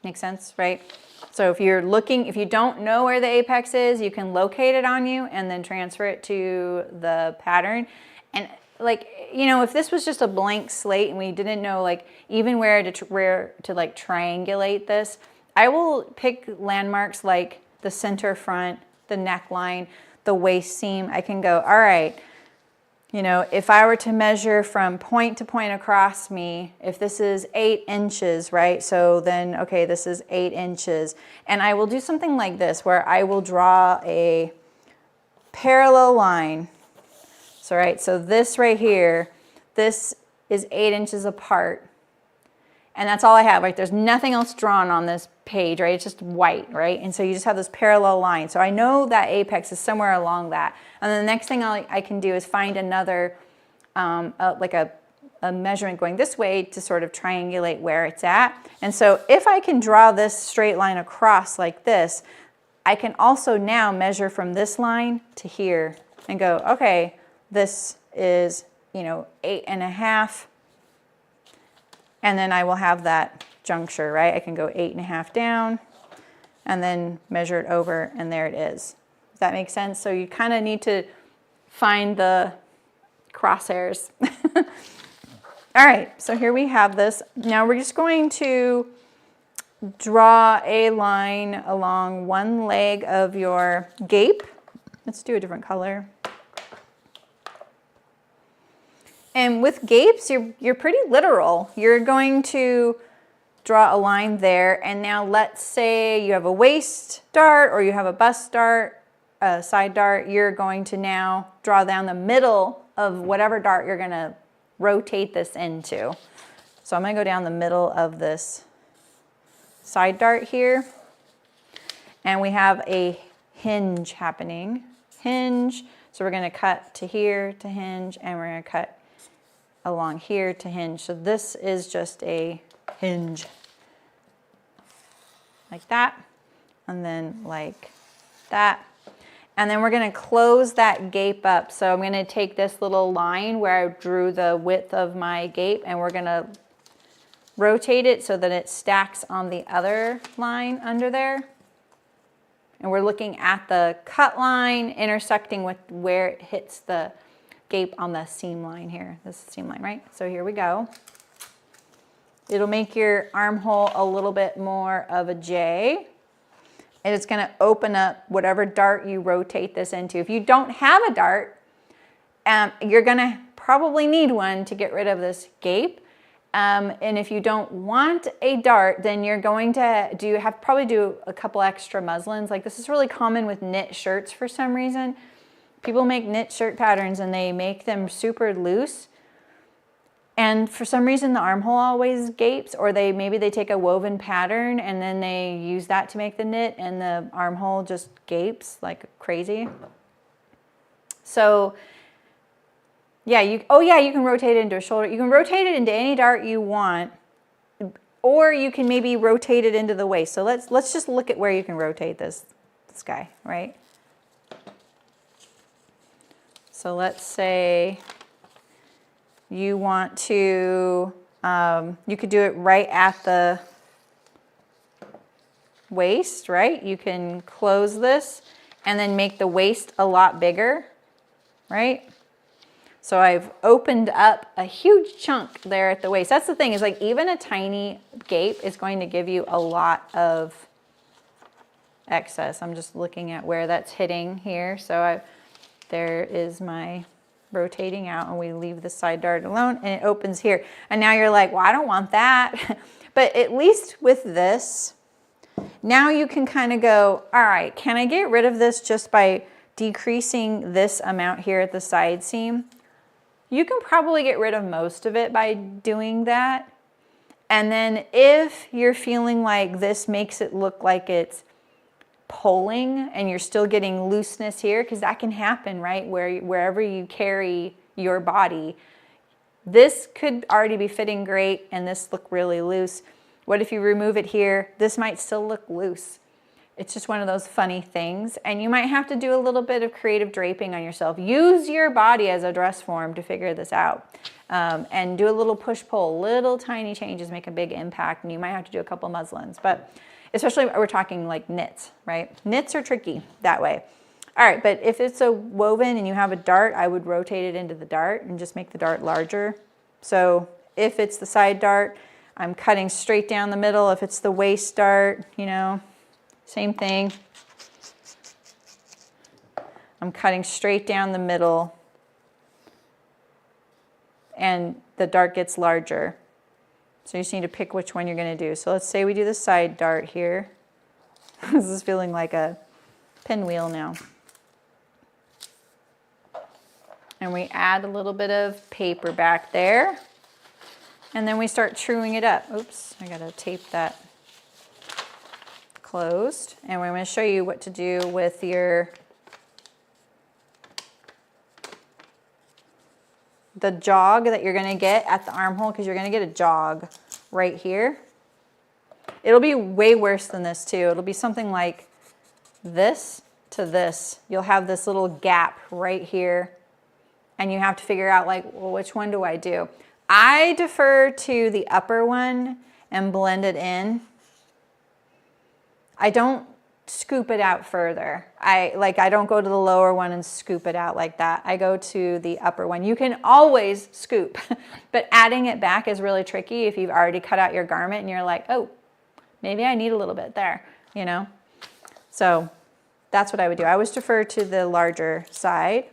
Makes sense, right? So if you don't know where the apex is, you can locate it on you and then transfer it to the pattern. And like, you know, if this was just a blank slate and we didn't know like even where to like triangulate this, I will pick landmarks like the center front, the neckline, the waist seam. I can go, all right, you know, if I were to measure from point to point across me, if this is 8 inches, right? So then, okay, this is 8 inches. And I will do something like this where I will draw a parallel line. So, right, so this right here, this is 8 inches apart. And that's all I have, right? There's nothing else drawn on this page, right? It's just white, right? And so you just have this parallel line. So I know that apex is somewhere along that. And then the next thing I can do is find another, like a measurement going this way to sort of triangulate where it's at. And so if I can draw this straight line across like this, I can also now measure from this line to here and go, okay, this is, you know, 8.5. And then I will have that juncture, right? I can go 8.5 down and then measure it over, and there it is. Does that make sense? So you kind of need to find the crosshairs. All right, so here we have this. Now we're just going to draw a line along one leg of your gape. Let's do a different color. And with gapes, you're pretty literal. You're going to draw a line there, and now let's say you have a waist dart or you have a bust dart, a side dart. You're going to now draw down the middle of whatever dart you're gonna rotate this into. So I'm gonna go down the middle of this side dart here, and we have a hinge happening. Hinge, so we're gonna cut to here to hinge, and we're gonna cut along here to hinge. So this is just a hinge like that, and then like that. And then we're gonna close that gape up. So I'm gonna take this little line where I drew the width of my gape, and we're gonna rotate it so that it stacks on the other line under there. And we're looking at the cut line intersecting with where it hits the gape on the seam line here. This is the seam line, right? So here we go. It'll make your armhole a little bit more of a J. And it's gonna open up whatever dart you rotate this into. If you don't have a dart, you're gonna probably need one to get rid of this gape. And if you don't want a dart, then you're going to probably do a couple extra muslins. Like this is really common with knit shirts for some reason. People make knit shirt patterns and they make them super loose. And for some reason the armhole always gapes, or maybe they take a woven pattern and then they use that to make the knit, and the armhole just gapes like crazy. So yeah, you can rotate it into a shoulder. You can rotate it into any dart you want, or you can maybe rotate it into the waist. So let's just look at where you can rotate this guy, right? So let's say you want to, you could do it right at the waist, right? You can close this and then make the waist a lot bigger, right? So I've opened up a huge chunk there at the waist. That's the thing, is like even a tiny gape is going to give you a lot of excess. I'm just looking at where that's hitting here. So there is my rotating out, and we leave the side dart alone, and it opens here. And now you're like, well, I don't want that. But at least with this, now you can kind of go, all right, can I get rid of this just by decreasing this amount here at the side seam? You can probably get rid of most of it by doing that. And then if you're feeling like this makes it look like it's pulling and you're still getting looseness here, because that can happen, right? Wherever you carry your body, this could already be fitting great and this look really loose. What if you remove it here? This might still look loose. It's just one of those funny things, and you might have to do a little bit of creative draping on yourself. Use your body as a dress form to figure this out, and do a little push-pull. Little tiny changes make a big impact, and you might have to do a couple muslins, but especially we're talking like knits, right? Knits are tricky that way. All right, but if it's a woven and you have a dart, I would rotate it into the dart and just make the dart larger. So if it's the side dart, I'm cutting straight down the middle. If it's the waist dart, you know, same thing. I'm cutting straight down the middle and the dart gets larger. So you just need to pick which one you're going to do. So let's say we do the side dart here. This is feeling like a pinwheel now. And we add a little bit of paper back there. And then we start truing it up. Oops, I gotta tape that closed. And we're gonna show you what to do with the jog that you're gonna get at the armhole, because you're gonna get a jog right here. It'll be way worse than this too. It'll be something like this to this. You'll have this little gap right here. And you have to figure out like, well, which one do I do? I defer to the upper one and blend it in. I don't scoop it out further. I don't go to the lower one and scoop it out like that. I go to the upper one. You can always scoop, but adding it back is really tricky if you've already cut out your garment and you're like, oh, maybe I need a little bit there, you know? So that's what I would do. I always defer to the larger side.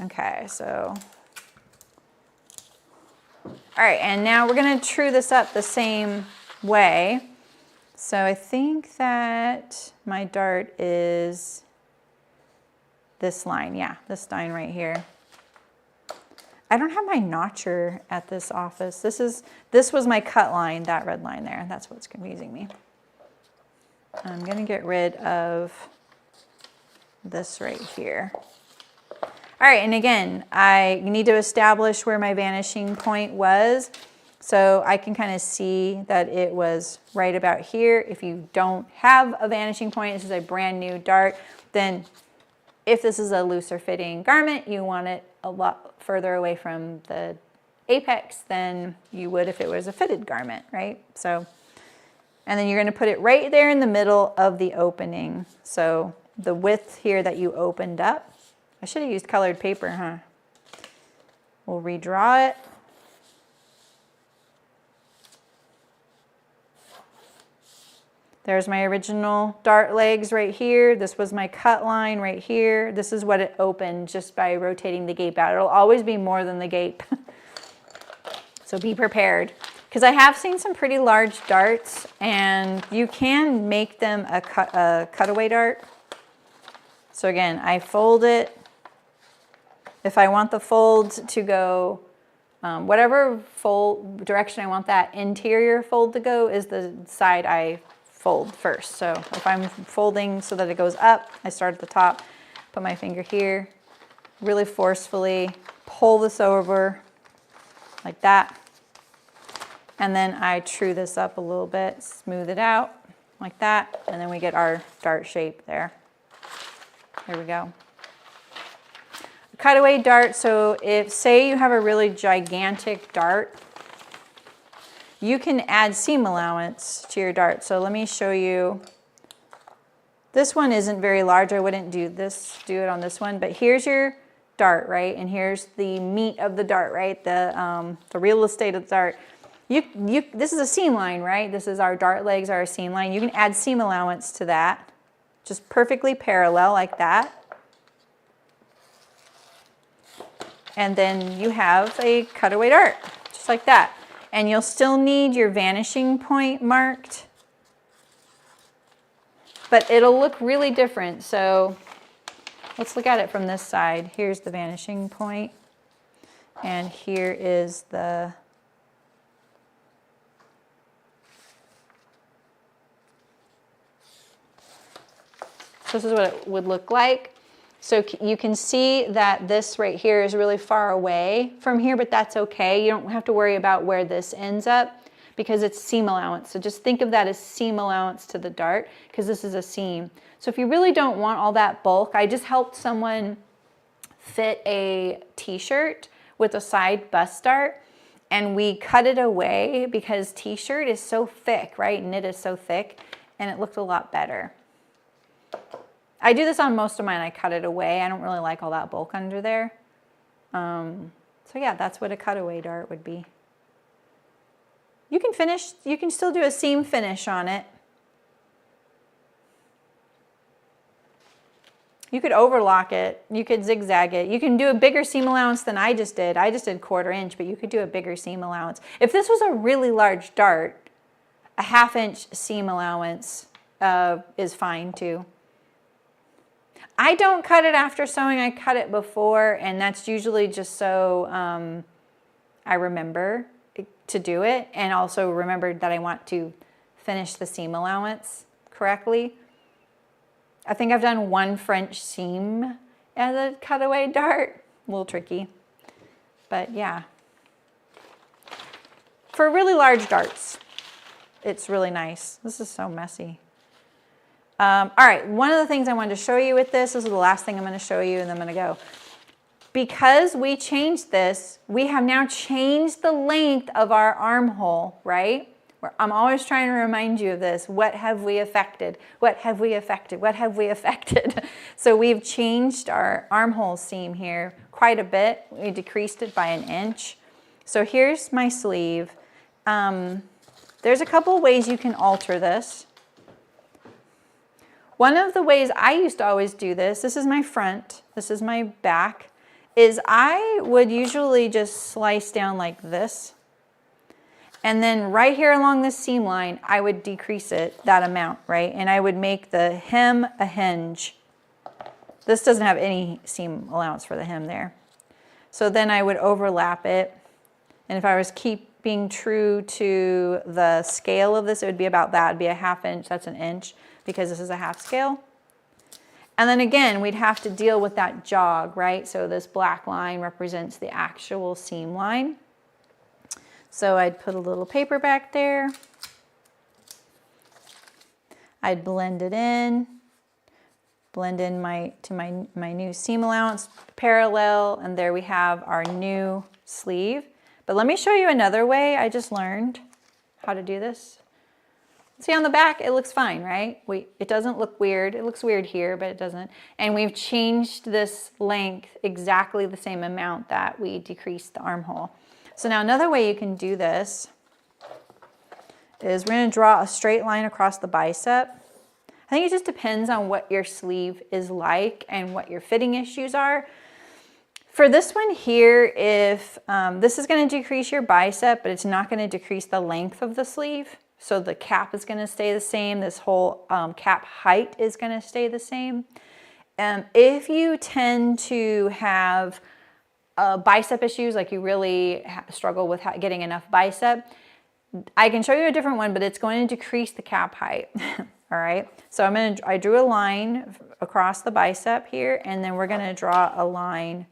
Okay, so, all right, and now we're gonna true this up the same way. So I think that my dart is this line, yeah, this line right here. I don't have my notcher at this office. This was my cut line, that red line there. That's what's confusing me. I'm gonna get rid of this right here. All right, and again, I need to establish where my vanishing point was. So I can kind of see that it was right about here. If you don't have a vanishing point, this is a brand new dart, then if this is a looser fitting garment, you want it a lot further away from the apex than you would if it was a fitted garment, right? So, and then you're gonna put it right there in the middle of the opening. So the width here that you opened up, I should have used colored paper, huh? We'll redraw it. There's my original dart legs right here. This was my cut line right here. This is what it opened just by rotating the gape out. It'll always be more than the gape. So be prepared. Because I have seen some pretty large darts and you can make them a cutaway dart. So again, I fold it. If I want the fold to go, whatever fold direction I want that interior fold to go is the side I fold first. So if I'm folding so that it goes up, I start at the top, put my finger here, really forcefully pull this over like that. And then I true this up a little bit, smooth it out like that. And then we get our dart shape there. There we go. Cutaway dart, so if, say you have a really gigantic dart, you can add seam allowance to your dart. So let me show you. This one isn't very large. I wouldn't do it on this one, but here's your dart, right? And here's the meat of the dart, right? The real estate of the dart. This is a seam line, right? This is our dart legs, our seam line. You can add seam allowance to that, just perfectly parallel like that. And then you have a cutaway dart, just like that. And you'll still need your vanishing point marked, but it'll look really different. So let's look at it from this side. Here's the vanishing point, and here is the so this is what it would look like. So you can see that this right here is really far away from here, but that's okay. You don't have to worry about where this ends up because it's seam allowance. So just think of that as seam allowance to the dart because this is a seam. So if you really don't want all that bulk, I just helped someone fit a t-shirt with a side bust dart and we cut it away because t-shirt is so thick, right? Knit is so thick and it looked a lot better. I do this on most of mine. I cut it away. I don't really like all that bulk under there. So yeah, that's what a cutaway dart would be. You can finish, you can still do a seam finish on it. You could overlock it, you could zigzag it. You can do a bigger seam allowance than I just did. I just did 1/4 inch, but you could do a bigger seam allowance. If this was a really large dart, a 1/2 inch seam allowance is fine too. I don't cut it after sewing, I cut it before, and that's usually just so I remember to do it, and also remembered that I want to finish the seam allowance correctly. I think I've done 1 French seam as a cutaway dart. A little tricky, but yeah. For really large darts, it's really nice. This is so messy. All right, one of the things I wanted to show you with this is the last thing I'm going to show you, and then I'm going to go. Because we changed this, we have now changed the length of our armhole, right? I'm always trying to remind you of this. What have we affected? What have we affected? What have we affected? So we've changed our armhole seam here quite a bit. We decreased it by 1 inch. So here's my sleeve. There's a couple ways you can alter this. One of the ways I used to always do this is my front, this is my back, is I would usually just slice down like this. And then right here along this seam line, I would decrease it that amount, right? And I would make the hem a hinge. This doesn't have any seam allowance for the hem there. So then I would overlap it. And if I was keeping true to the scale of this, it would be about that. It'd be a 1/2 inch, that's 1 inch, because this is a 1/2 scale. And then again, we'd have to deal with that jog, right? So this black line represents the actual seam line. So I'd put a little paper back there. I'd blend it in, blend in my new seam allowance parallel, and there we have our new sleeve. But let me show you another way I just learned how to do this. See, on the back, it looks fine, right? It doesn't look weird. It looks weird here, but it doesn't. And we've changed this length exactly the same amount that we decreased the armhole. So now another way you can do this is we're going to draw a straight line across the bicep. I think it just depends on what your sleeve is like and what your fitting issues are. For this one here, if this is going to decrease your bicep, but it's not going to decrease the length of the sleeve. So the cap is going to stay the same. This whole cap height is going to stay the same. If you tend to have bicep issues, like you really struggle with getting enough bicep, I can show you a different one, but it's going to decrease the cap height. All right. So I drew a line across the bicep here, and then we're going to draw a line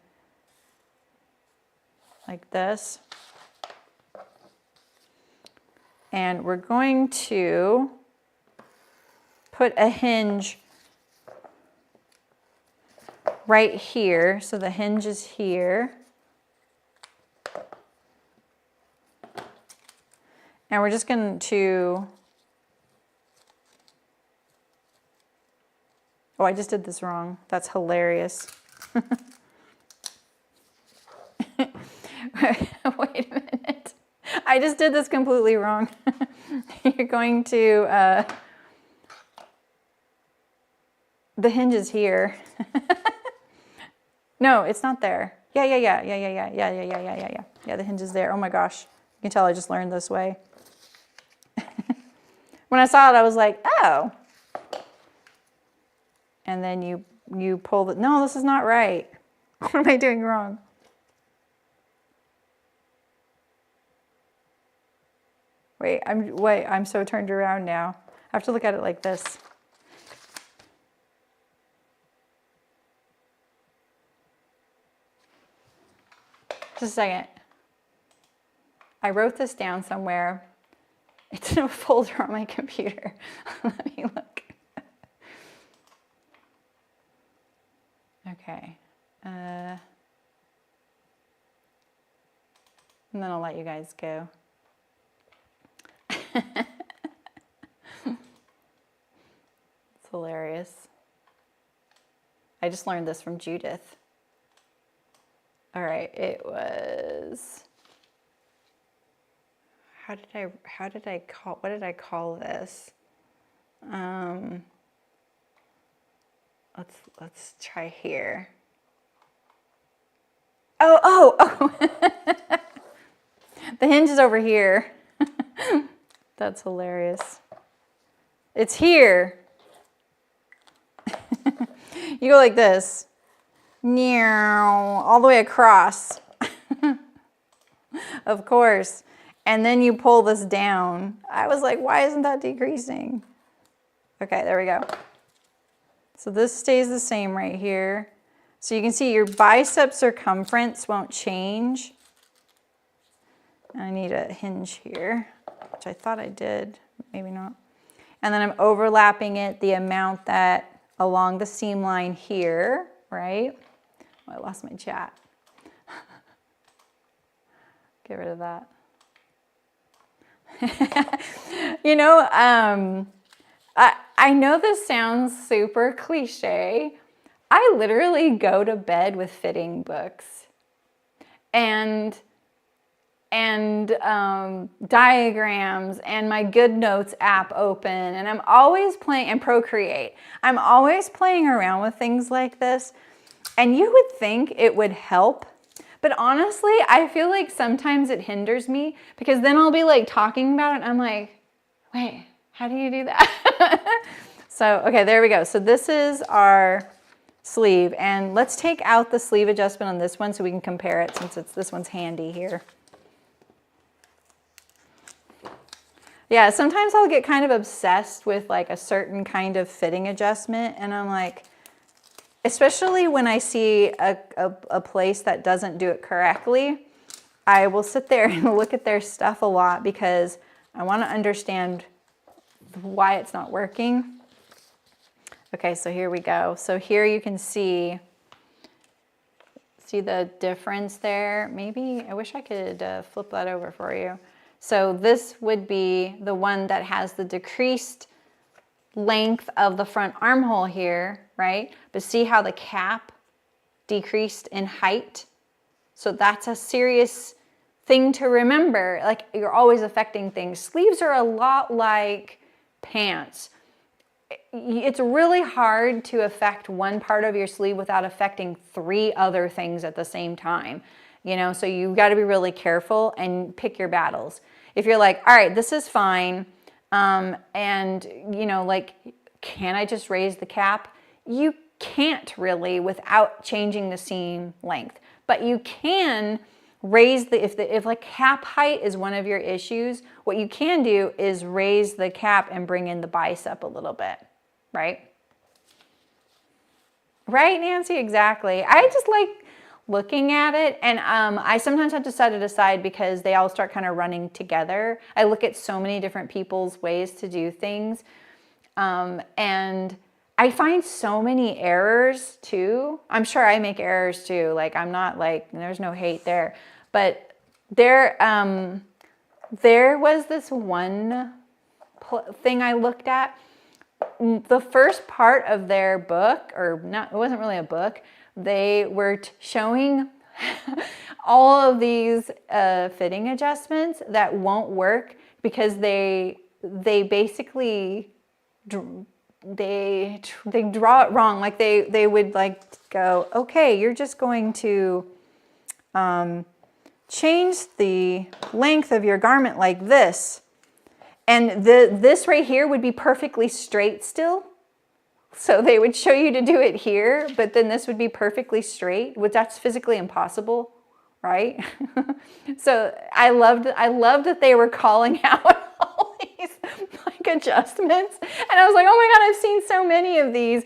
like this. And we're going to put a hinge right here. So the hinge is here. And we're just going to, oh, I just did this wrong. That's hilarious. Wait a minute. I just did this completely wrong. You're going to, the hinge is here. No, it's not there. Yeah, the hinge is there. Oh my gosh. You can tell I just learned this way. When I saw it, I was like, oh. And then you pull the, no, this is not right. What am I doing wrong? Wait, I'm so turned around now. I have to look at it like this. Just a second. I wrote this down somewhere. It's in a folder on my computer. Let me look. Okay. And then I'll let you guys go. It's hilarious. I just learned this from Judith. All right, it was, what did I call this? Let's try here. Oh. The hinge is over here. That's hilarious. It's here. You go like this. All the way across. Of course. And then you pull this down. I was like, why isn't that decreasing? Okay, there we go. So this stays the same right here. So you can see your bicep circumference won't change. I need a hinge here, which I thought I did, maybe not. And then I'm overlapping it the amount that along the seam line here, right? Oh, I lost my chat. Get rid of that. You know, I know this sounds super cliche. I literally go to bed with fitting books and diagrams and my Good Notes app open, and I'm always playing, and Procreate. I'm always playing around with things like this, and you would think it would help, but honestly, I feel like sometimes it hinders me, because then I'll be like talking about it and I'm like, wait, how do you do that? So, okay, there we go. So this is our sleeve, and let's take out the sleeve adjustment on this one so we can compare it, since this one's handy here. Yeah, sometimes I'll get kind of obsessed with like a certain kind of fitting adjustment, and I'm like, especially when I see a place that doesn't do it correctly, I will sit there and look at their stuff a lot, because I want to understand why it's not working. Okay, so here we go. So here you can see the difference there. Maybe, I wish I could flip that over for you. So this would be the one that has the decreased length of the front armhole here, right? But see how the cap decreased in height? So that's a serious thing to remember. Like, you're always affecting things. Sleeves are a lot like pants. It's really hard to affect one part of your sleeve without affecting 3 other things at the same time. You know, so you've got to be really careful and pick your battles. If you're like, all right, this is fine, and you know, like, can I just raise the cap? You can't really without changing the seam length, but you can raise if like cap height is one of your issues, what you can do is raise the cap and bring in the bicep a little bit, right? Right, Nancy? Exactly. I just like looking at it, and I sometimes have to set it aside because they all start kind of running together. I look at so many different people's ways to do things, and I find so many errors too. I'm sure I make errors too. Like, I'm not like, there's no hate there, but there was this one thing I looked at. The first part of their book, or not, it wasn't really a book. They were showing all of these fitting adjustments that won't work because they basically they draw it wrong. Like they would like go, okay, you're just going to change the length of your garment like this, and this right here would be perfectly straight still. So they would show you to do it here, but then this would be perfectly straight, which that's physically impossible, right? So I loved that they were calling out all these like adjustments, and I was like, oh my God, I've seen so many of these.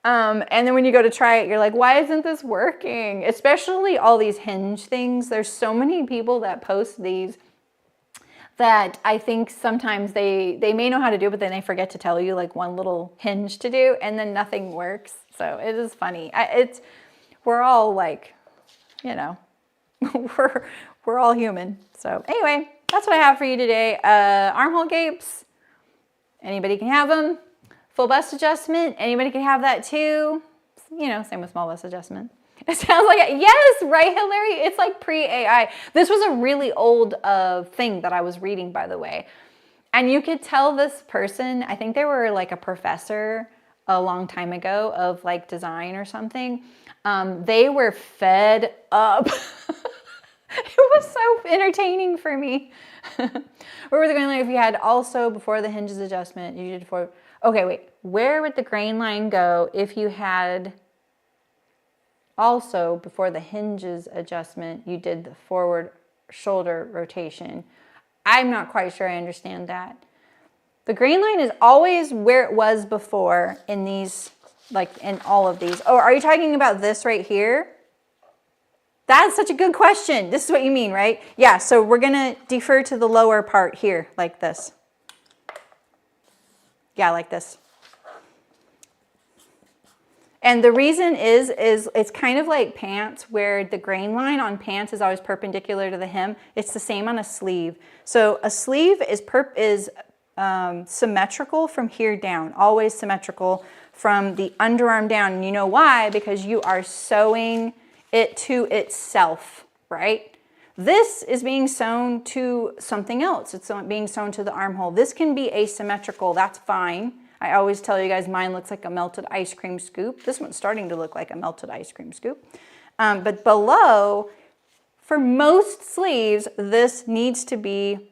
And then when you go to try it, you're like, why isn't this working? Especially all these hinge things. There's so many people that post these that I think sometimes they may know how to do it, but then they forget to tell you like one little hinge to do, and then nothing works. So it is funny. We're all like, you know, we're all human. So anyway, that's what I have for you today. Armhole gapes. Anybody can have them. Full bust adjustment. Anybody can have that too. you know, same with small bust adjustment. It sounds like, yes, right, Hillary? It's like pre-AI. This was a really old thing that I was reading, by the way. And you could tell this person, I think they were like a professor a long time ago of like design or something. They were fed up. It was so entertaining for me. Where were they going, like, if you had also before the hinges adjustment, you did for, okay, wait, where would the grain line go if you had also before the hinges adjustment, you did the forward shoulder rotation? I'm not quite sure I understand that. The grain line is always where it was before in these, like in all of these. Oh, are you talking about this right here? That's such a good question. This is what you mean, right? Yeah, so we're gonna defer to the lower part here, like this. Yeah, like this. And the reason is it's kind of like pants, where the grain line on pants is always perpendicular to the hem. It's the same on a sleeve. So a sleeve is symmetrical from here down, always symmetrical from the underarm down. And you know why? Because you are sewing it to itself, right? This is being sewn to something else. It's being sewn to the armhole. This can be asymmetrical, that's fine. I always tell you guys mine looks like a melted ice cream scoop. This one's starting to look like a melted ice cream scoop. But below, for most sleeves, this needs to be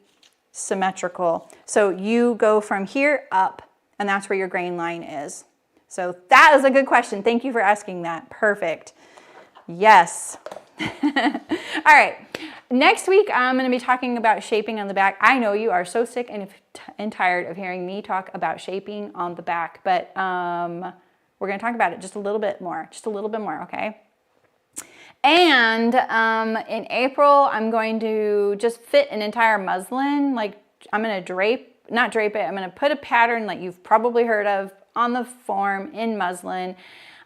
symmetrical. So you go from here up, and that's where your grain line is. So that is a good question. Thank you for asking that. Perfect. Yes. All right. Next week, I'm going to be talking about shaping on the back. I know you are so sick and tired of hearing me talk about shaping on the back, but we're going to talk about it just a little bit more, okay? And in April, I'm going to just fit an entire muslin. Like, I'm going to not drape it, I'm going to put a pattern like you've probably heard of on the form in muslin.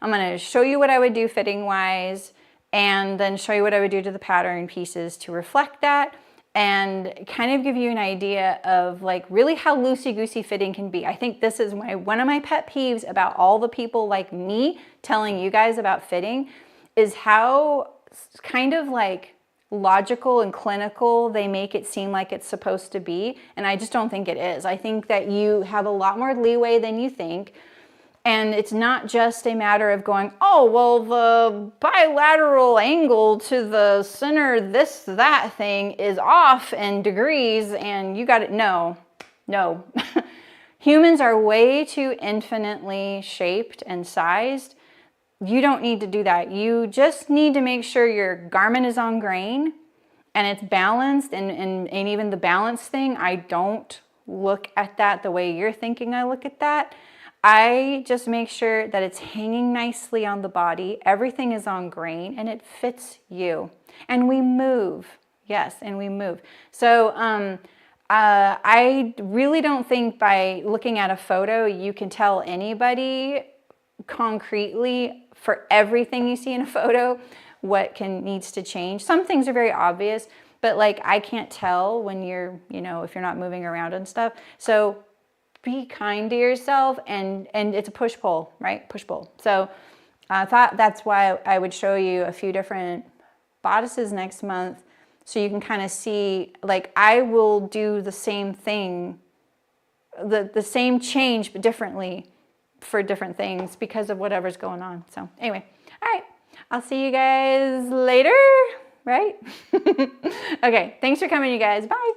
I'm going to show you what I would do fitting wise, and then show you what I would do to the pattern pieces to reflect that, and kind of give you an idea of like really how loosey-goosey fitting can be. I think this is one of my pet peeves about all the people like me telling you guys about fitting, is how kind of like logical and clinical they make it seem like it's supposed to be. And I just don't think it is. I think that you have a lot more leeway than you think. And it's not just a matter of going, oh, well, the bilateral angle to the center, that thing is off in degrees and you got it. No. Humans are way too infinitely shaped and sized. You don't need to do that. You just need to make sure your garment is on grain and it's balanced. And even the balance thing, I don't look at that the way you're thinking I look at that. I just make sure that it's hanging nicely on the body. Everything is on grain and it fits you. And we move. Yes, and we move. So I really don't think by looking at a photo you can tell anybody concretely for everything you see in a photo what needs to change. Some things are very obvious, but like I can't tell when you're, if you're not moving around and stuff. So be kind to yourself, and it's a push-pull, right? Push-pull. So I thought that's why I would show you a few different bodices next month so you can kind of see, like I will do the same thing, the same change, but differently for different things because of whatever's going on. So anyway, all right. I'll see you guys later, right? Okay, thanks for coming, you guys. Bye.